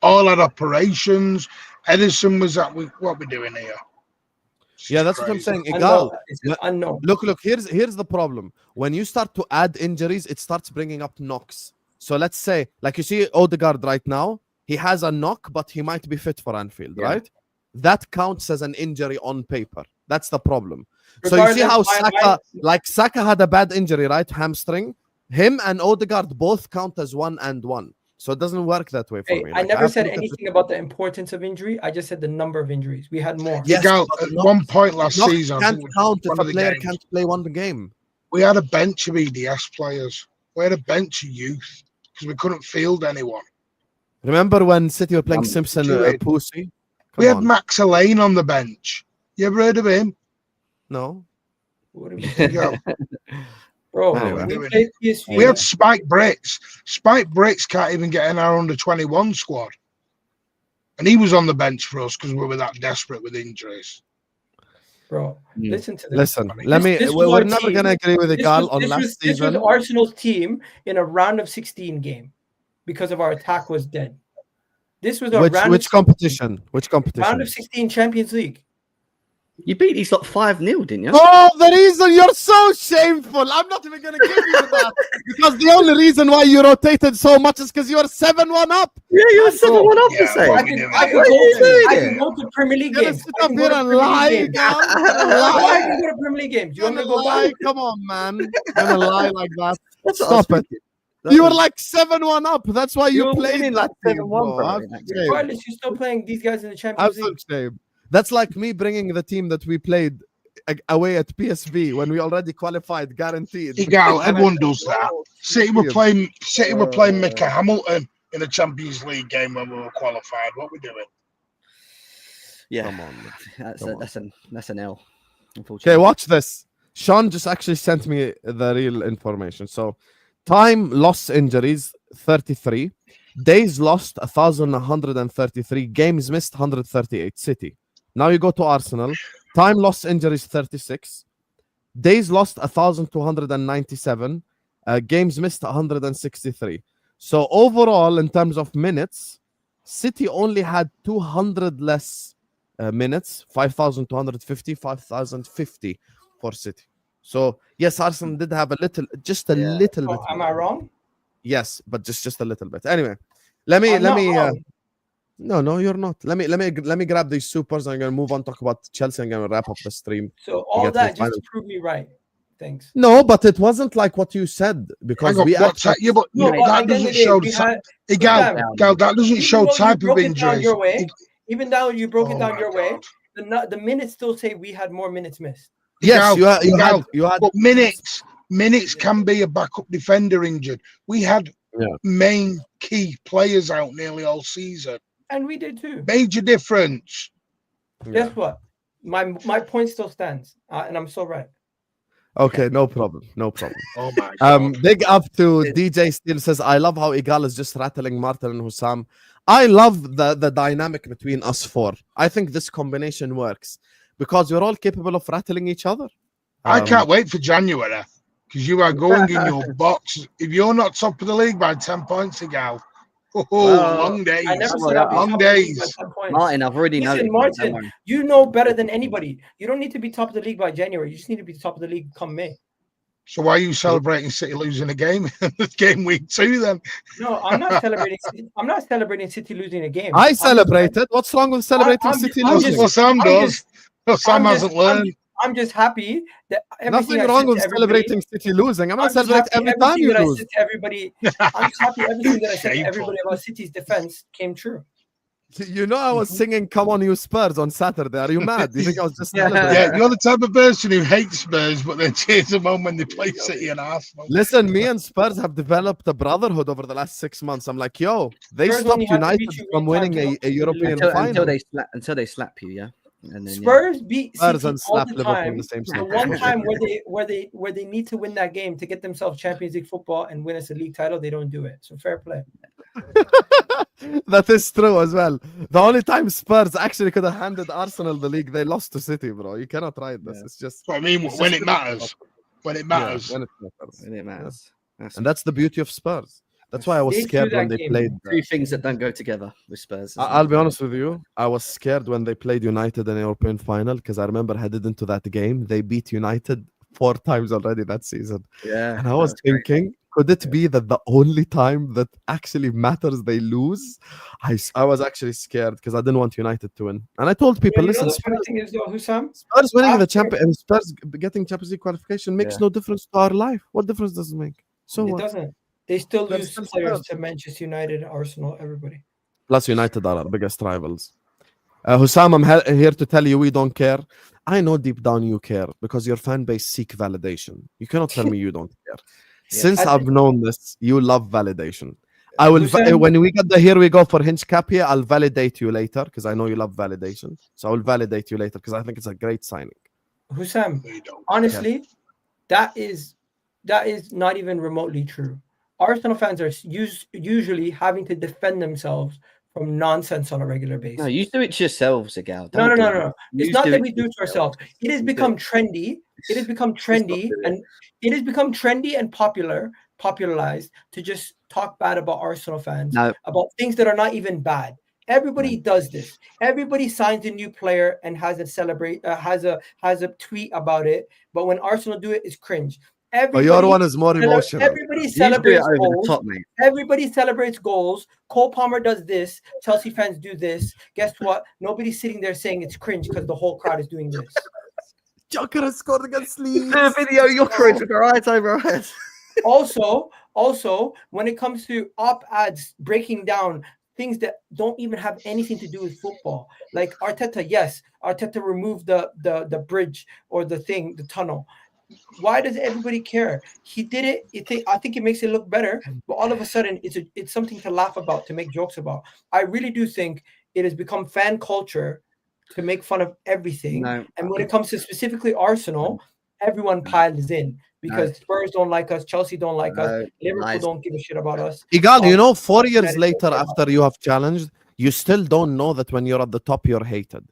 D: All had operations. Edison was at what we're doing here.
A: Yeah, that's what I'm saying.
B: Egal. Unknown.
A: Look. Here's the problem. When you start to add injuries, it starts bringing up knocks. So let's say, like you see Odegaard right now, he has a knock, but he might be fit for Anfield, right? That counts as an injury on paper. That's the problem. So you see how Saka had a bad injury, right? Hamstring. Him and Odegaard both count as 1 and 1. So it doesn't work that way for me.
B: I never said anything about the importance of injury. I just said the number of injuries. We had more.
D: Yes, at one point last season,
A: can't count if a player can't play one game.
D: We had a bench of EDS players. We had a bench of youth because we couldn't field anyone.
A: Remember when City were playing Simpson Pussy?
D: We had Max Elaine on the bench. You ever heard of him?
A: No.
B: What are we doing? Bro,
A: anyway.
D: We had Spike Bricks. Spike Bricks can't even get in our under-21 squad. And he was on the bench for us because we were that desperate with injuries.
B: bro. Listen to this.
A: Listen,
B: This was
A: we're
B: our
A: never
B: team.
A: gonna agree with Egal on
B: This
A: last
B: was
A: season.
B: Arsenal's team in a round of 16 game because of our attack was dead. This was a
A: Which competition? Which competition?
B: round of 16 Champions League.
C: You beat these lot 5-0, didn't you?
A: Oh, the reason you're so shameful. I'm not even going to give you that. Because the only reason why you rotated so much is because you were 7-1 up.
C: Yeah, you were 7-1 up
D: Yeah,
C: to say.
D: what
B: I
D: are we doing?
B: can go to Premier League
A: You're going
B: games.
A: to sit
B: I
A: up
B: can go
A: here
B: to
A: and
B: Premier
A: lie,
B: League games.
A: Egal.
B: I can go to Premier League games. You want me to go back?
A: Come on, man. You're going to lie like that.
C: That's what I was
A: Stop it.
C: thinking.
A: You were like 7-1 up. That's why you
C: were
A: played
C: winning
A: that
C: like
A: team,
C: 7-1,
A: bro.
C: bro,
A: Have
C: in that
A: some
C: game.
A: shame.
B: Regardless, you're still playing these guys in the Champions
A: Have
B: League.
A: some shame. That's like me bringing the team that we played away at PSV when we already qualified, guaranteed.
D: Egal, everyone does that. City were playing Mickey Hamilton in a Champions League game when we were qualified. What we doing?
C: Yeah,
A: Come on, man.
C: that's an L. Unfortunately.
A: Okay, watch this. Sean just actually sent me the real information. So, time lost injuries 33, days lost 1,133, games missed 138. City. Now you go to Arsenal. Time lost injuries 36, days lost 1,297, games missed 163. So overall, in terms of minutes, City only had 200 less minutes, 5,250, 5,050 for City. So yes, Arsenal did have a little bit.
B: Oh, am I wrong?
A: Yes, but just a little bit. Anyway, let me. No, you're not. Let me grab these supers. I'm gonna move on, talk about Chelsea. I'm gonna wrap up the stream.
B: So all that just to prove me right. Thanks.
A: No, but it wasn't like what you said because we
D: that doesn't show Egal, that doesn't show type of injuries.
B: Even though you broke it down your way, the minutes still say we had more minutes missed.
A: Yes, you had.
D: But minutes can be a backup defender injured. We had main key players out nearly all season.
B: And we did too.
D: Major difference.
B: Guess what? My point still stands, and I'm so right.
A: Okay, no problem.
D: Oh my God.
A: Big up to DJ Steel says, I love how Egal is just rattling Martin and Hussam. I love the dynamic between us four. I think this combination works because we're all capable of rattling each other.
D: I can't wait for January because you are going in your box. If you're not top of the league by 10 points, Egal. Long days.
B: I never said I'd be
D: long
B: top
D: days.
B: of the league by 10 points.
C: Martin, I've already noticed.
B: Martin, you know better than anybody. You don't need to be top of the league by January. You just need to be top of the league come May.
D: So why are you celebrating City losing a game? Game week 2 then?
B: No, I'm not celebrating. I'm not celebrating City losing a game.
A: I celebrated. What's wrong with celebrating City losing?
D: Well, Sam does. Sam hasn't learned.
B: I'm just happy that
A: nothing wrong with celebrating City losing. I'm not celebrating every time you lose.
B: Everybody, I'm just happy everything that I said to everybody about City's defense came true.
A: You know, I was singing "Come on, you Spurs" on Saturday. Are you mad? Do you think I was just
D: yeah? You're the type of person who hates Spurs, but then cheers them on when they play City and Arsenal.
A: Listen, me and Spurs have developed a brotherhood over the last 6 months. I'm like, yo, they
B: Spurs
A: stopped United from winning a European final
C: until they slap you, yeah. And then,
B: Spurs beat
A: Spurs
B: City
A: and slap
B: all the
A: Liverpool
B: time.
A: the same
B: The one time where they need to win that game to get themselves Champions League football and win us a league title, they don't do it. So fair play.
A: That is true as well. The only time Spurs actually could have handed Arsenal the league, they lost to City, bro. You cannot write this. It's just.
D: What I mean, when it matters. When it matters.
A: Yeah, when it
C: matters.
A: And that's the beauty of Spurs. That's why I was scared when they played.
C: Three things that don't go together with Spurs.
A: I'll be honest with you. I was scared when they played United in the European final because I remember headed into that game. They beat United 4 times already that season.
C: Yeah.
A: And I was thinking, could it be that the only time that actually matters they lose? I was actually scared because I didn't want United to win. And I told people, listen,
B: Spurs
A: winning the Champions, Spurs getting Champions League qualification makes no difference to our life. What difference does it make? So
B: it
A: what?
B: Doesn't. They still lose players to Manchester United, Arsenal, everybody.
A: Plus, United are our biggest rivals. Hussam, I'm here to tell you we don't care. I know deep down you care because your fan base seek validation. You cannot tell me you don't care. Since I've known this, you love validation. I will when we get the here we go for Hincapie, I'll validate you later because I know you love validation. So I will validate you later because I think it's a great signing.
B: Hussam, honestly, that is not even remotely true. Arsenal fans are usually having to defend themselves from nonsense on a regular basis.
C: No, you do it to yourselves, Egal.
B: No.
C: Don't do
B: It's
C: You
B: not
C: do
B: that
C: it
B: we do it to
C: yourselves.
B: ourselves. It has
C: You do
B: become
C: it.
B: trendy. It has become
C: Just not
B: trendy,
C: do it.
B: and it has become trendy and popularized to just talk bad about Arsenal fans,
C: No.
B: about things that are not even bad. Everybody does this. Everybody signs a new player and has a tweet about it. But when Arsenal do it, it's cringe.
A: But your one is more emotional.
B: Everybody
C: You do it
B: celebrates
C: over the
B: goals.
C: top, mate.
B: Everybody celebrates goals. Cole Palmer does this. Chelsea fans do this. Guess what? Nobody's sitting there saying it's cringe because the whole crowd is doing this.
A: Gyokeres scored against Leeds.
C: The video you're cringe with your eyes over our heads.
B: Also, when it comes to op ads breaking down things that don't even have anything to do with football, like Arteta, yes, Arteta removed the bridge or the tunnel. Why does everybody care? He did it. I think it makes it look better, but all of a sudden it's something to laugh about, to make jokes about. I really do think it has become fan culture to make fun of everything.
C: No.
B: And when it comes to specifically Arsenal, everyone piles in because Spurs don't like us, Chelsea don't like us, Liverpool don't give a shit about us.
A: Egal, 4 years later after you have challenged, you still don't know that when you're at the top, you're hated.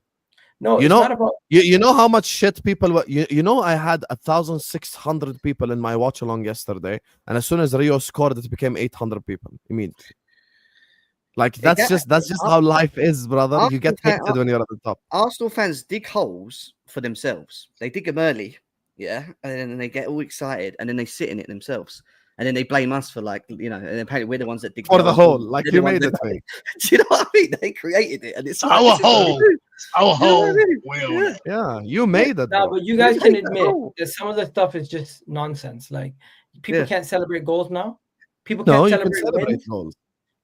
B: No,
A: it's
B: not about.
A: You know how much shit people were. I had 1,600 people in my watch along yesterday, and as soon as Rio scored, it became 800 people immediately. Like that's just how life is, brother. You get hated when you're at the top.
C: Arsenal fans dig holes for themselves. They dig them early, and then they get all excited, and then they sit in it themselves. And then they blame us for and apparently we're the ones that dig
A: for the hole. Like you made it, mate.
C: Do you know what I mean? They created it, and it's
D: our hole. Our hole.
A: Yeah, you made it.
B: No, but you guys can admit that some of the stuff is just nonsense. Like people can't celebrate goals now. People can't celebrate
A: goals.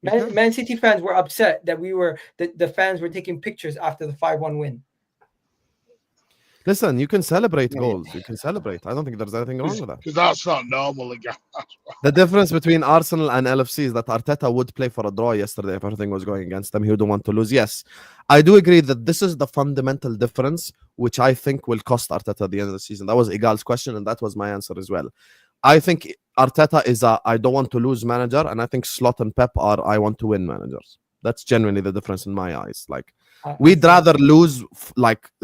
B: Man City fans were upset that the fans were taking pictures after the 5-1 win.
A: Listen, you can celebrate goals. You can celebrate. I don't think there's anything wrong with that.
D: Because that's not normal again.
A: The difference between Arsenal and LFC is that Arteta would play for a draw yesterday if everything was going against them. He wouldn't want to lose. Yes, I do agree that this is the fundamental difference, which I think will cost Arteta at the end of the season. That was Egal's question, and that was my answer as well. I think Arteta is a I don't want to lose manager, and I think Slot and Pep are I want to win managers. That's genuinely the difference in my eyes. Like, we'd rather lose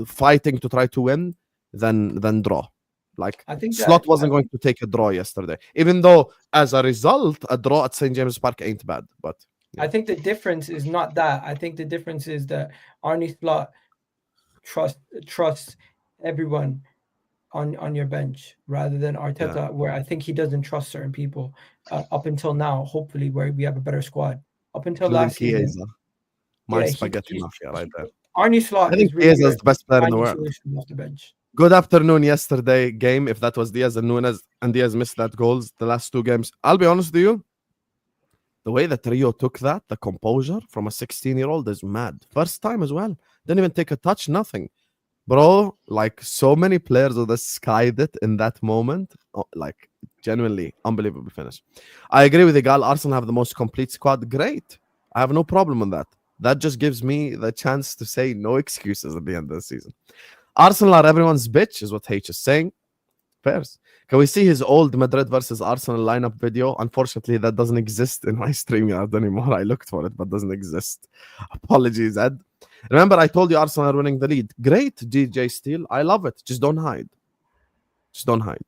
A: fighting to try to win than draw. Like,
B: I think
A: Slot wasn't going to take a draw yesterday, even though as a result, a draw at St. James Park ain't bad. But
B: I think the difference is not that. I think the difference is that Arne Slot trusts everyone on your bench rather than Arteta, where I think he doesn't trust certain people. Up until now, hopefully, where we have a better squad. Up until last season,
A: my spaghetti mafia right there.
B: Arne Slot
A: I think Diaz is the best player in the world.
B: Off the bench.
A: Good afternoon yesterday game. If that was Diaz and Nunes, and Diaz missed that goals the last two games, I'll be honest with you. The way that Rio took that, the composure from a 16-year-old is mad. First time as well. Didn't even take a touch, nothing. Bro, like so many players would have skied it in that moment. Like, genuinely unbelievable finish. I agree with Egal. Arsenal have the most complete squad. Great. I have no problem with that. That just gives me the chance to say no excuses at the end of the season. Arsenal are everyone's bitch, is what H is saying. Fairs. Can we see his old Madrid versus Arsenal lineup video? Unfortunately, that doesn't exist in my StreamYard anymore. I looked for it, but doesn't exist. Apologies, Ed. Remember, I told you Arsenal are winning the lead. Great, DJ Steele. I love it. Just don't hide. Just don't hide.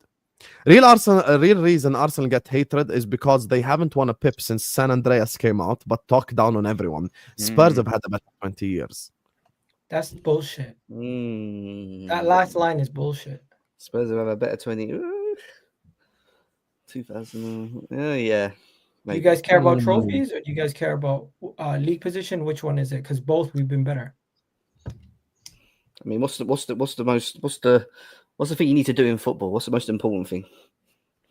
A: Real reason Arsenal get hatred is because they haven't won a pip since San Andreas came out, but talk down on everyone. Spurs have had about 20 years.
B: That's bullshit. That last line is bullshit.
C: Spurs have a better 20. 2000. Oh, yeah.
B: Do you guys care about trophies, or do you guys care about league position? Which one is it? Because both we've been better.
C: I mean, what's the thing you need to do in football? What's the most important thing?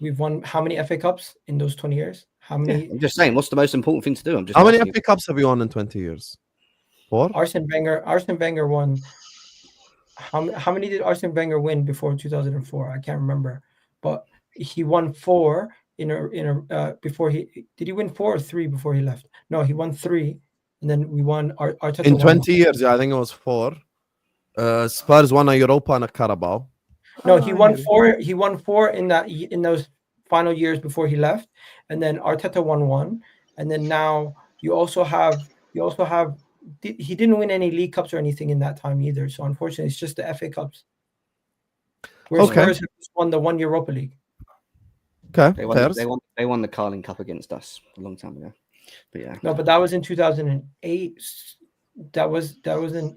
B: We've won how many FA Cups in those 20 years? How many?
C: Yeah, I'm just saying, what's the most important thing to do?
A: How many FA Cups have you won in 20 years? 4?
B: Arsene Wenger won. How many did Arsene Wenger win before 2004? I can't remember, but he won 4 before he did. He win 4 or 3 before he left? No, he won 3, and then we won. Arteta
A: in
B: won
A: 20 years. Yeah, I think it was 4. Spurs won a Europa and a Carabao.
B: No, he won 4. He won 4 in those final years before he left, and then Arteta won 1, and then now you also have You also have he didn't win any League Cups or anything in that time either. So unfortunately, it's just the FA Cups. Where
A: Okay.
B: Spurs have just won the one Europa League.
A: Okay,
C: They won the Carling Cup against us a long time ago. But yeah.
B: No, but that was in 2008. That was in.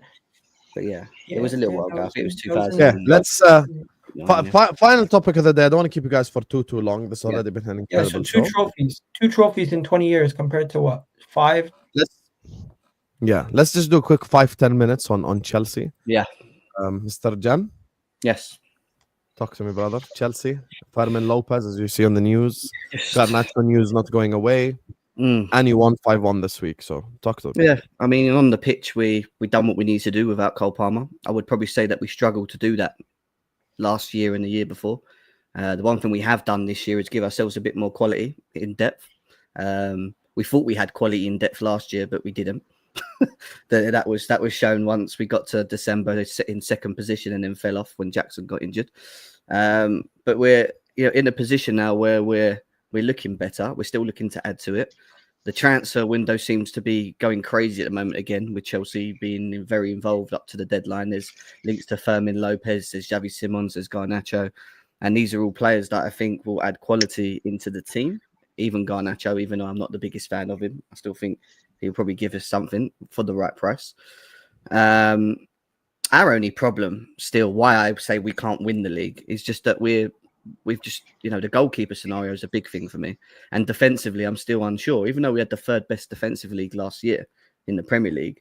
C: But yeah, it was a little while ago. I think it was 2000.
A: Yeah, let's
C: Yeah.
A: final topic of the day. I don't want to keep you guys for too long. This has already been an
B: Yeah,
A: incredible
B: so
A: show.
B: two trophies in 20 years compared to what, 5?
A: Let's just do a quick 5-10 minutes on Chelsea.
C: Yeah.
A: Mr. Jem,
C: Yes.
A: talk to me, brother. Chelsea, Fermin Lopez, as you see on the news. Garnacho news not going away. And you won 5-1 this week, so talk to me.
C: Yeah, I mean, on the pitch, we done what we need to do without Cole Palmer. I would probably say that we struggled to do that last year and the year before. The one thing we have done this year is give ourselves a bit more quality in depth. We thought we had quality in depth last year, but we didn't. that was shown once we got to December in second position and then fell off when Jackson got injured. But we're in a position now where we're looking better. We're still looking to add to it. The transfer window seems to be going crazy at the moment again, with Chelsea being very involved up to the deadline. There's links to Fermin Lopez, there's Xavi Simons, there's Garnacho, and these are all players that I think will add quality into the team. Even Garnacho, even though I'm not the biggest fan of him, I still think he'll probably give us something for the right price. Our only problem still, why I say we can't win the league, is just that we've just, the goalkeeper scenario is a big thing for me. And defensively, I'm still unsure. Even though we had the third best defensive league last year in the Premier League,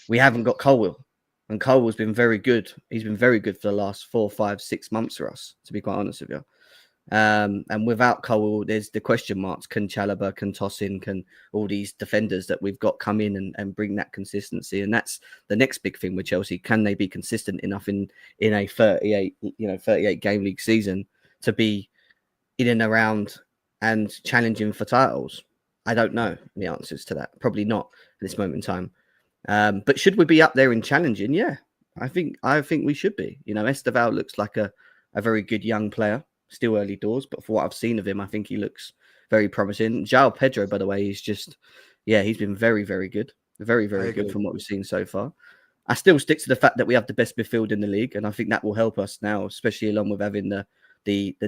C: we haven't got Colwill. And Colwill's been very good. He's been very good for the last 4, 5, 6 months for us, to be quite honest with you. And without Colwill, there's the question marks. Can Chalobah, can Tosin, can all these defenders that we've got come in and bring that consistency? And that's the next big thing with Chelsea. Can they be consistent enough in a 38 game league season to be in and around and challenging for titles? I don't know the answers to that. Probably not at this moment in time. But should we be up there and challenging? Yeah, I think we should be. Esteval looks like a very good young player. Still early doors, but for what I've seen of him, I think he looks very promising. João Pedro, by the way, he's been very, very good. Very, very good from what we've seen so far. I still stick to the fact that we have the best midfield in the league, and I think that will help us now, especially along with having the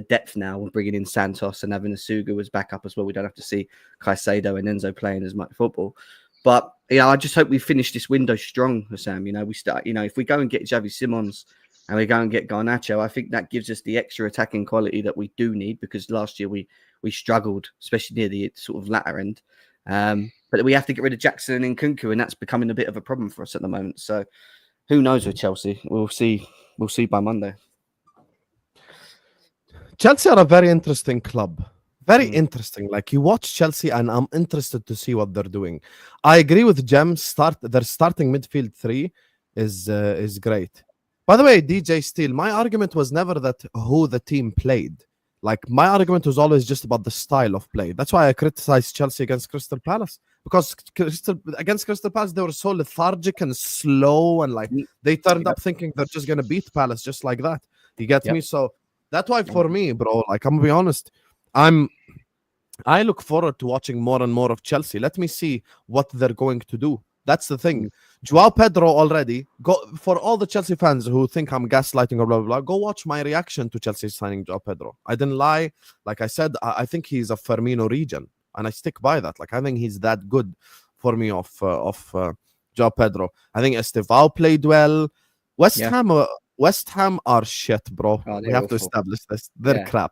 C: depth now and bringing in Santos and having a Suga as backup as well. We don't have to see Caicedo and Enzo playing as much football. But I just hope we finish this window strong, Sam. We start. If we go and get Xavi Simons and we go and get Garnacho, I think that gives us the extra attacking quality that we do need, because last year we struggled, especially near the sort of latter end. But we have to get rid of Jackson and Hincapie, and that's becoming a bit of a problem for us at the moment. So who knows with Chelsea? We'll see. We'll see by Monday.
A: Chelsea are a very interesting club. Very interesting. Like, you watch Chelsea, and I'm interested to see what they're doing. I agree with Jem. Their starting midfield 3 is great. By the way, DJ Steele, my argument was never that who the team played. Like, my argument was always just about the style of play. That's why I criticized Chelsea against Crystal Palace. Because against Crystal Palace, they were so lethargic and slow, and like they turned up thinking they're just going to beat Palace just like that. You get me? So that's why for me, bro, like, I'm going to be honest, I look forward to watching more and more of Chelsea. Let me see what they're going to do. That's the thing. João Pedro already. Go for all the Chelsea fans who think I'm gaslighting or blah, blah, blah. Go watch my reaction to Chelsea signing João Pedro. I didn't lie. Like I said, I think he's a Firmino region, and I stick by that. Like, I think he's that good for me of João Pedro. I think Esteval played well. West Ham are shit, bro. We have to establish this. They're crap.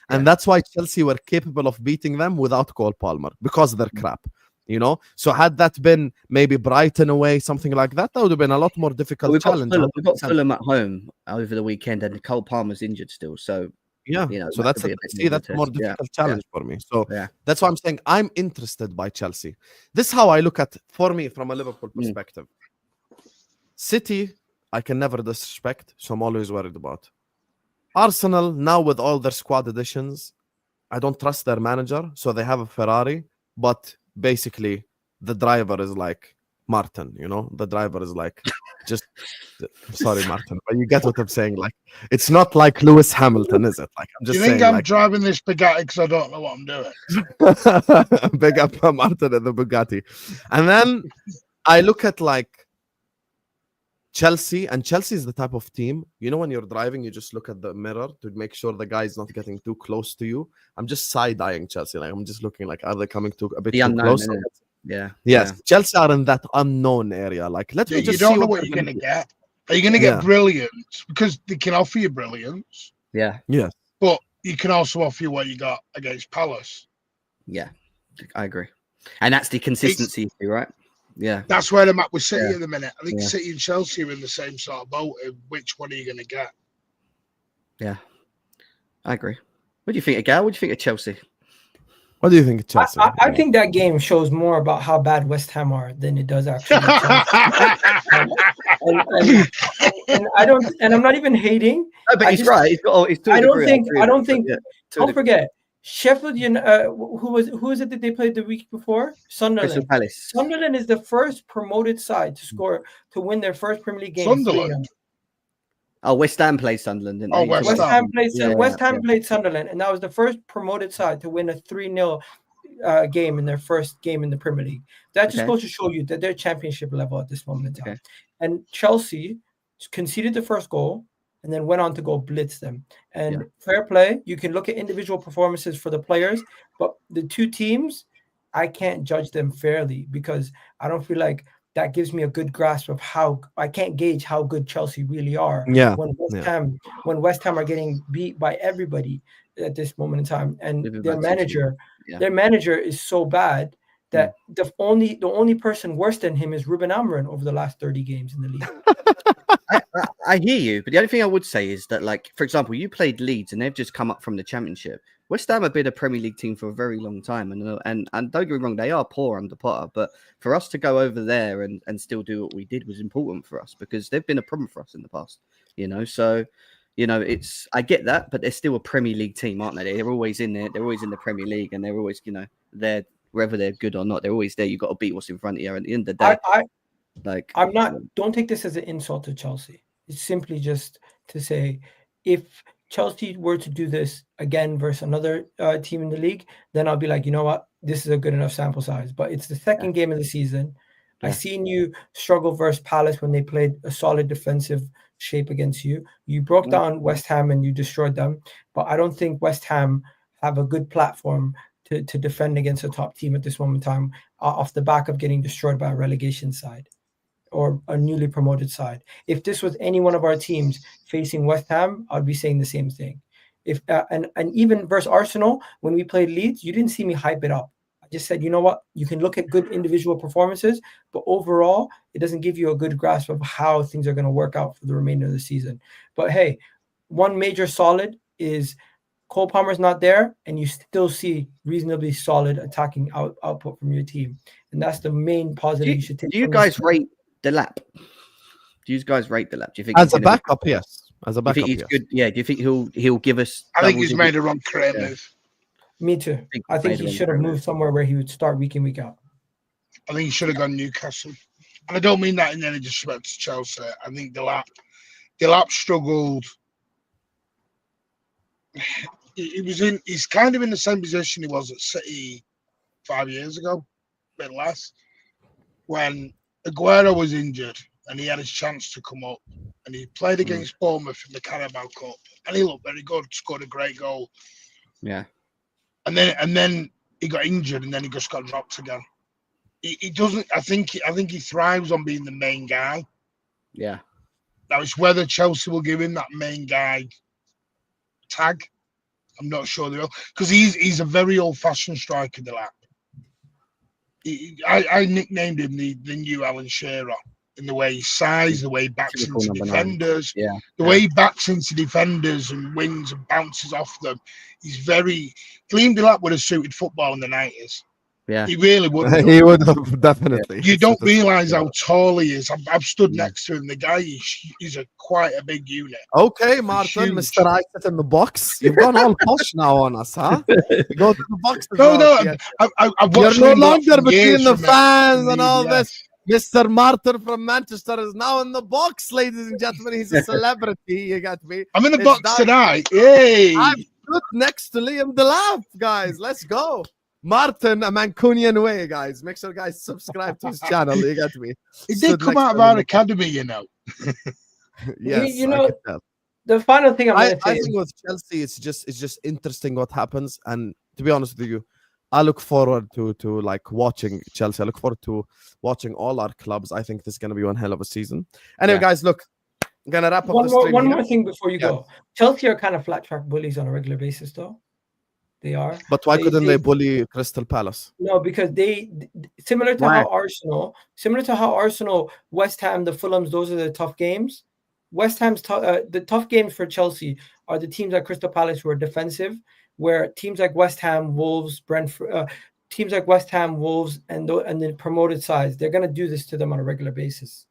A: And that's why Chelsea were capable of beating them without Cole Palmer, because they're crap. So had that been maybe Brighton away, something like that, that would have been a lot more difficult challenge.
C: We've got Fulham at home over the weekend, and Cole Palmer's injured still. So
A: so that's a more difficult challenge for me. So that's why I'm saying I'm interested by Chelsea. This is how I look at, for me, from a Liverpool perspective. City, I can never disrespect, so I'm always worried about. Arsenal, now with all their squad additions, I don't trust their manager, so they have a Ferrari, but basically the driver is like Martin, the driver is like just sorry, Martin, but you get what I'm saying. Like, it's not like Lewis Hamilton, is it? Like, I'm just saying,
D: I'm driving this Bugatti because I don't know what I'm doing?
A: Big up Martin and the Bugatti. And then I look at like Chelsea, and Chelsea is the type of team, you know, when you're driving, you just look at the mirror to make sure the guy is not getting too close to you. I'm just side-eyeing Chelsea. Like, I'm just looking like, are they coming a bit
C: The
A: too
C: unknown,
A: close?
C: isn't it? Yeah.
A: Yes, Chelsea are in that unknown area. Like, let me
D: You
A: just
D: don't
A: see
D: know
A: what
D: what you're
A: they're
D: going to
A: gonna
D: get. Are you going to get
A: Yeah.
D: brilliance? Because they can offer you brilliance,
C: Yeah.
A: do. Yes.
D: but you can also offer you what you got against Palace.
C: Yeah. I agree. And that's the consistency issue, right? Yeah.
D: That's where I'm at with City
C: Yeah.
D: at the minute. I think
C: Yeah.
D: City and Chelsea are in the same sort of boat. Which one are you going to get?
C: Yeah. I agree. What do you think, Egal? What do you think of Chelsea?
A: What do you think of Chelsea?
B: I think that game shows more about how bad West Ham are than it does actually Chelsea. and I don't, and I'm not even hating.
C: No, but he's right. He's to a
B: I don't
C: degree,
B: think.
C: agree
B: I
C: with
B: don't
C: it,
B: think.
C: but yeah, to a
B: Don't
C: degree.
B: forget Sheffield. Who is it that they played the week before?
C: Crystal
B: Sunderland.
C: Palace.
B: Sunderland is the first promoted side to win their first Premier League game.
D: Sunderland.
C: Oh, West Ham played Sunderland, didn't
D: Oh,
C: they?
D: West
B: West
D: Ham.
B: Ham played
C: Yeah,
B: West Ham
C: yeah.
B: played Sunderland, and that was the first promoted side to win a 3-0 game in their first game in the Premier League. That just
C: Okay.
B: goes to show you that they're championship level at this moment in time.
C: Okay.
B: And Chelsea conceded the first goal and then went on to go blitz them. And fair play, you can look at individual performances for the players, but the two teams, I can't judge them fairly because I don't feel like that gives me a good grasp of how I can't gauge how good Chelsea really are.
A: Yeah.
B: When West Ham are getting beat by everybody at this moment in time, and their manager is so bad that the only person worse than him is Ruben Amorim over the last 30 games in the league.
C: I hear you, but the only thing I would say is that, like, for example, you played Leeds and they've just come up from the Championship. West Ham have been a Premier League team for a very long time, and don't get me wrong, they are poor under Potter, but for us to go over there and still do what we did was important for us because they've been a problem for us in the past, you know. So, you know, I get that, but they're still a Premier League team, aren't they? They're always in there. They're always in the Premier League, and they're always, you know, they're whether they're good or not, they're always there. You've got to beat what's in front of you. And at the end of the day,
B: don't take this as an insult to Chelsea. It's simply just to say, if Chelsea were to do this again versus another team in the league, then I'll be like, you know what, this is a good enough sample size. But it's the second game of the season. I seen you struggle versus Palace when they played a solid defensive shape against you. You broke down West Ham and you destroyed them. But I don't think West Ham have a good platform to defend against a top team at this moment in time off the back of getting destroyed by a relegation side or a newly promoted side. If this was any one of our teams facing West Ham, I'd be saying the same thing. If and even versus Arsenal, when we played Leeds, you didn't see me hype it up. I just said, you know what? You can look at good individual performances, but overall, it doesn't give you a good grasp of how things are going to work out for the remainder of the season. But hey, one major solid is Cole Palmer's not there, and you still see reasonably solid attacking output from your team. And that's the main positive you should take.
C: Do you guys rate Delap? Do you guys rate Delap? Do you think
A: as a backup? Yes, as a backup.
C: Do you think he's good? Yeah. Do you think he'll give us?
D: I think he's made a wrong career move.
B: Me too. I think he should have moved somewhere where he would start week in, week out.
D: I think he should have gone Newcastle. And I don't mean that in any disrespect to Chelsea. I think Delap struggled. He's kind of in the same position he was at City 5 years ago, a bit less, when Aguero was injured and he had his chance to come up, and he played against Bournemouth in the Carabao Cup, and he looked very good, scored a great goal.
C: Yeah.
D: And then he got injured, and then he just got dropped again. He doesn't. I think he thrives on being the main guy.
C: Yeah.
D: Now it's whether Chelsea will give him that main guy tag. I'm not sure they will, because he's a very old-fashioned striker, Delap. I nicknamed him the new Alan Shearer in the way he sizes, the way he backs into defenders, the way he backs into defenders and wins and bounces off them. He's very... Liam Delap would have suited football in the 90s.
C: Yeah,
D: he really would.
A: He would have, definitely.
D: You don't realise how tall he is. I've stood next to him. The guy, he's quite a big unit.
A: Okay, Martin, Mr. I sit in the box. You've gone all posh now on us, huh? You go to the box. You're no longer between the fans and all this. Mr. Martin from Manchester is now in the box, ladies and gentlemen. He's a celebrity. You got me.
D: I'm in the box tonight. Yay!
A: I'm stood next to Liam Delap, guys. Let's go. Martin, a Mancunian way, guys. Make sure guys subscribe to his channel. You get me?
D: He
A: Stood
D: did come
A: next
D: out
A: to
D: of our
A: him.
D: academy, you know.
A: Yes,
B: you
A: I
B: know,
A: can tell.
B: the final thing I'm
A: I
B: going to say
A: think with Chelsea, it's just interesting what happens. And to be honest with you, I look forward to like watching Chelsea. I look forward to watching all our clubs. I think this is gonna be one hell of a season. Anyway,
C: Yeah.
A: guys, look, I'm gonna wrap up the stream
B: one
A: here.
B: more thing before you
A: Yeah.
B: go. Chelsea are kind of flat track bullies on a regular basis, though. They are.
A: But why couldn't they bully Crystal Palace?
B: No, because they similar to
C: Why?
B: how Arsenal, West Ham, the Fulhams, those are the tough games. West Ham's the tough games for Chelsea are the teams like Crystal Palace who are defensive, where teams like West Ham, Wolves, Brentford, teams like West Ham, Wolves, and the promoted sides, they're going to do this to them on a regular basis.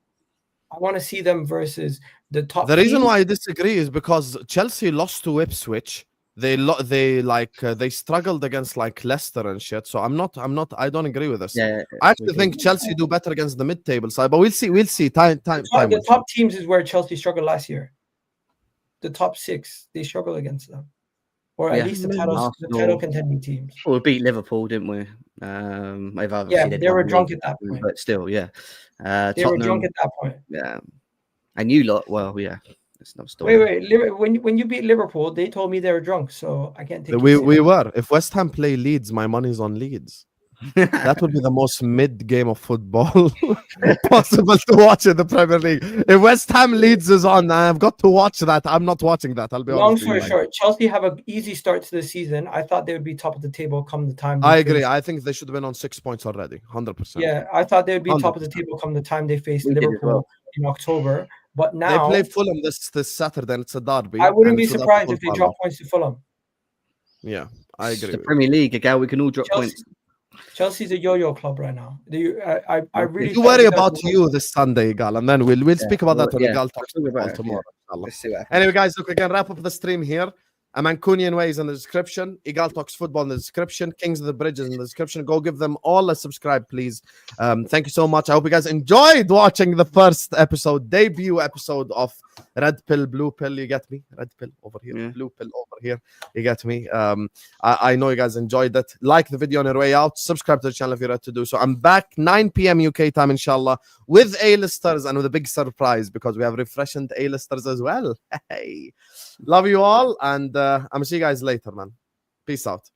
B: I want to see them versus the top.
A: The reason
B: teams.
A: why I disagree is because Chelsea lost to Ipswich. They struggled against like Leicester and shit. So I don't agree with this.
C: Yeah,
A: I actually think Chelsea do better against the mid-table side, but we'll see.
B: The top teams is where Chelsea struggled last year. The top 6, they struggle against them, or at least the title contending teams.
C: Well, we beat Liverpool, didn't we?
B: They were drunk at that point.
C: But still, yeah.
B: They were drunk at that point.
C: Yeah, and you lot, well, yeah. That's another story.
B: Wait. When you beat Liverpool, they told me they were drunk, so I can't take.
A: We were. If West Ham play Leeds, my money's on Leeds. That would be the most mid game of football possible to watch in the Premier League. If West Ham Leeds is on, I've got to watch that. I'm not watching that. I'll be honest.
B: Long story short, Chelsea have an easy start to the season. I thought they would be top of the table come the time.
A: I agree. I think they should have been on 6 points already. 100%.
B: Yeah, I thought they would be top of the table come the time they faced Liverpool in October. But now
A: they play Fulham this Saturday, and it's a derby.
B: I wouldn't be surprised if they drop points to Fulham.
A: Yeah, I agree.
C: The Premier League, Egal, we can all drop points.
B: Chelsea's a yo-yo club right now. I really.
A: You worry about you this Sunday, Egal, and then we'll speak about that when Egal talks about tomorrow.
C: Let's see what
A: anyway, guys, look, we can wrap up the stream here. A Mancunian way is in the description. Egal Talks Football in the description. Kings of the Bridge is in the description. Go give them all a subscribe, please. Thank you so much. I hope you guys enjoyed watching the first episode, debut episode of Red Pill, Blue Pill. You get me? Red Pill over here, Blue Pill over here. You get me? I know you guys enjoyed it. Like the video on your way out. Subscribe to the channel if you're ready to do so. I'm back 9 p.m. UK time, inshallah, with A-listers and with a big surprise because we have refreshing A-listers as well. Hey. Love you all, and I'm gonna see you guys later, man. Peace out.